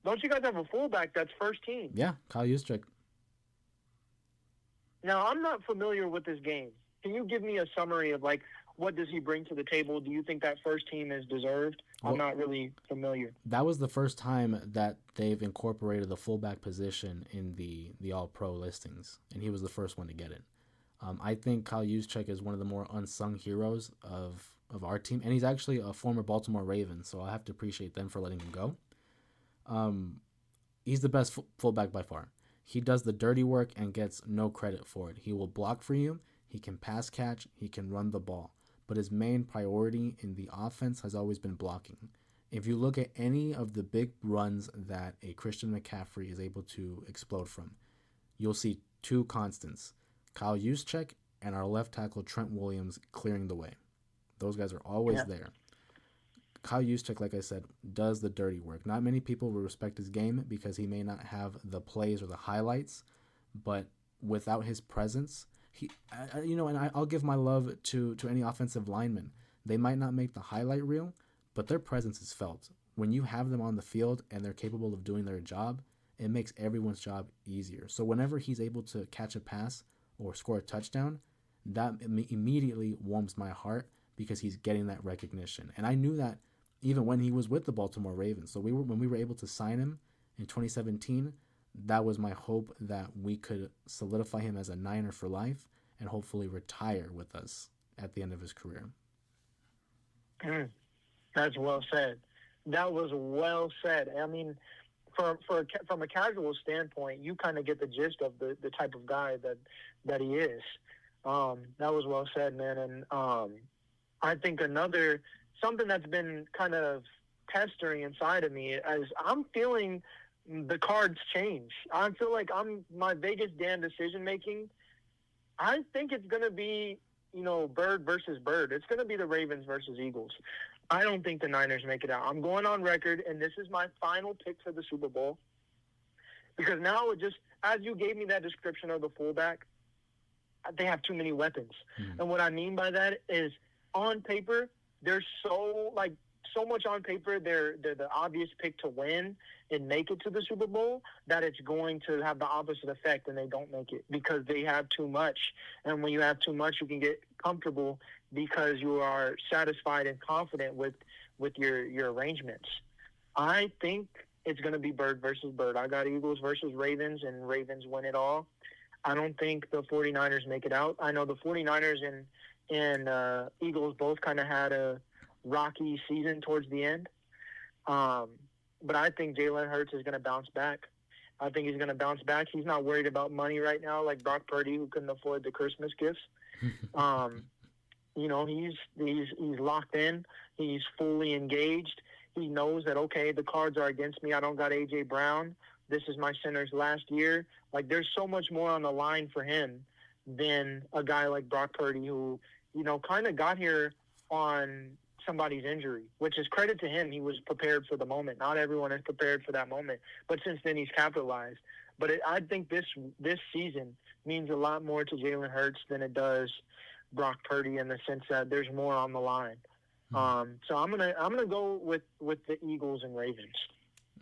Don't you guys have a fullback that's first team? Yeah, Kyle Juszczyk. Now, I'm not familiar with this game. Can you give me a summary of, what does he bring to the table? Do you think that first team is deserved? I'm not really familiar. That was the first time that they've incorporated the fullback position in the All-Pro listings, and he was the first one to get it. I think Kyle Juszczyk is one of the more unsung heroes of our team, and he's actually a former Baltimore Raven, so I have to appreciate them for letting him go. He's the best fullback by far. He does the dirty work and gets no credit for it. He will block for you. He can pass catch. He can run the ball. But his main priority in the offense has always been blocking. If you look at any of the big runs that a Christian McCaffrey is able to explode from, you'll see two constants: Kyle Juszczyk and our left tackle Trent Williams clearing the way. Those guys are always there. Kyle Juszczyk, like I said, does the dirty work. Not many people will respect his game because he may not have the plays or the highlights, but without his presence, I'll give my love to any offensive lineman. They might not make the highlight reel, but their presence is felt. When you have them on the field and they're capable of doing their job, it makes everyone's job easier. So whenever he's able to catch a pass or score a touchdown, that immediately warms my heart because he's getting that recognition. And I knew that even when he was with the Baltimore Ravens. So when we were able to sign him in 2017, that was my hope that we could solidify him as a Niner for life and hopefully retire with us at the end of his career. That's well said. That was well said. I mean, from a casual standpoint, you kind of get the gist of the type of guy that he is. That was well said, man. And I think something that's been kind of pestering inside of me as I'm feeling the cards change. I feel like my Vegas Dan decision making. I think it's going to be, bird versus bird. It's going to be the Ravens versus Eagles. I don't think the Niners make it out. I'm going on record, and this is my final pick for the Super Bowl. Because now as you gave me that description of the fullback, they have too many weapons. And what I mean by that is on paper, they're so much on paper, they're the obvious pick to win and make it to the Super Bowl, that it's going to have the opposite effect and they don't make it because they have too much. And when you have too much, you can get comfortable because you are satisfied and confident with your arrangements. I think it's going to be bird versus bird. I got Eagles versus Ravens, and Ravens win it all. I don't think the 49ers make it out. I know the 49ers and Eagles both kind of had a rocky season towards the end. But I think Jalen Hurts is going to bounce back. I think he's going to bounce back. He's not worried about money right now like Brock Purdy, who couldn't afford the Christmas gifts. He's locked in. He's fully engaged. He knows that, okay, the cards are against me. I don't got A.J. Brown. This is my center's last year. There's so much more on the line for him than a guy like Brock Purdy who, kind of got here on somebody's injury, which is credit to him. He was prepared for the moment. Not everyone is prepared for that moment, but since then he's capitalized. But I think this season means a lot more to Jalen Hurts than it does Brock Purdy in the sense that there's more on the line. So I'm gonna go with the Eagles and Ravens.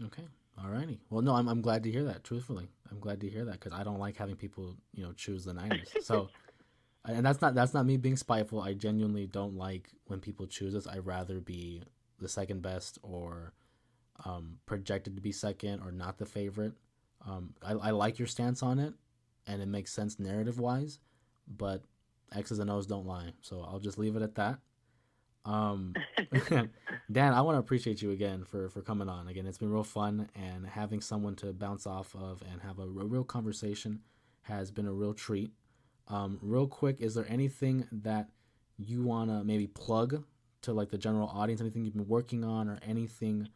Okay, alrighty. Well, no, I'm glad to hear that. Truthfully, I'm glad to hear that because I don't like having people choose the Niners. So. And that's not me being spiteful. I genuinely don't like when people choose us. I'd rather be the second best or projected to be second or not the favorite. I like your stance on it, and it makes sense narrative-wise, but X's and O's don't lie. So I'll just leave it at that. Dan, I want to appreciate you again for coming on. Again, it's been real fun, and having someone to bounce off of and have a real conversation has been a real treat. Real quick, is there anything that you want to maybe plug to the general audience, anything you've been working on or anything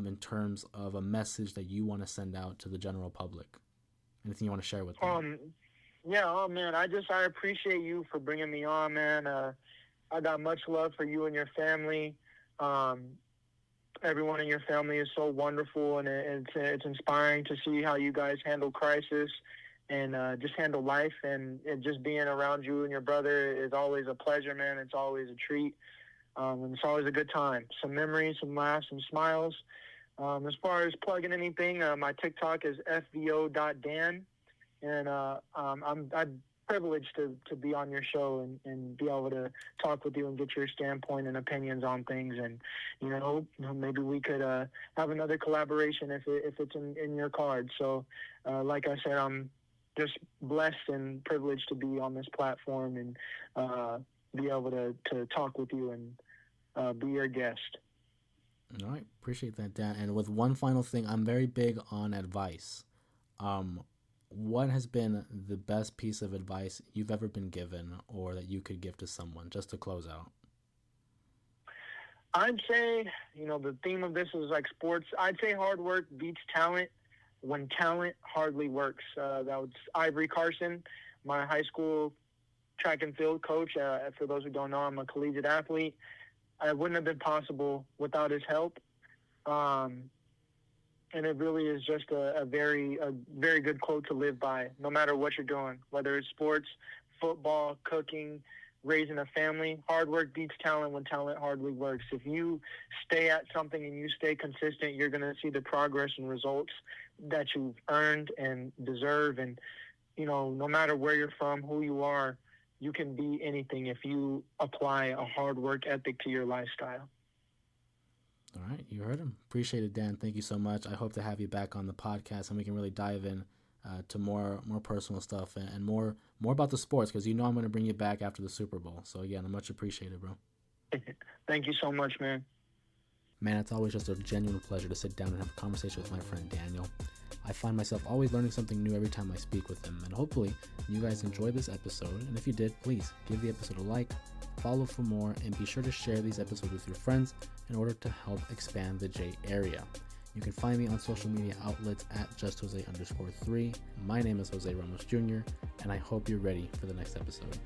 in terms of a message that you want to send out to the general public? Anything you want to share with them? Yeah, oh man, I appreciate you for bringing me on, man. I got much love for you and your family. Everyone in your family is so wonderful, and it's inspiring to see how you guys handle crisis and just handle life. And just being around you and your brother is always a pleasure, man. It's always a treat, and it's always a good time. Some memories, some laughs, some smiles. As far as plugging anything, my TikTok is fvo.dan, and I'm privileged to be on your show and be able to talk with you and get your standpoint and opinions on things. And maybe we could have another collaboration if it's in your cards. So like I said, I'm just blessed and privileged to be on this platform and be able to talk with you and be your guest. All right, appreciate that, Dan. And with one final thing, I'm very big on advice. What has been the best piece of advice you've ever been given or that you could give to someone, just to close out? I'd say, the theme of this is like sports. I'd say hard work beats talent when talent hardly works. That was Ivory Carson, my high school track and field coach. For those who don't know, I'm a collegiate athlete. It wouldn't have been possible without his help. And it really is just a very good quote to live by, no matter what you're doing, whether it's sports, football, cooking, raising a family. Hard work beats talent when talent hardly works. If you stay at something and you stay consistent, you're going to see the progress and results that you've earned and deserve. And, no matter where you're from, who you are, you can be anything if you apply a hard work ethic to your lifestyle. All right, you heard him. Appreciate it, Dan. Thank you so much. I hope to have you back on the podcast and we can really dive in to more personal stuff and more about the sports, because I'm going to bring you back after the Super Bowl. So again, I'm much appreciated, bro. Thank you so much, man. Man, it's always just a genuine pleasure to sit down and have a conversation with my friend Daniel. I find myself always learning something new every time I speak with him, and hopefully you guys enjoyed this episode. And if you did, please give the episode a like, follow for more, and be sure to share these episodes with your friends in order to help expand the J area. You can find me on social media outlets at justjose_3. My name is Jose Ramos Jr., and I hope you're ready for the next episode.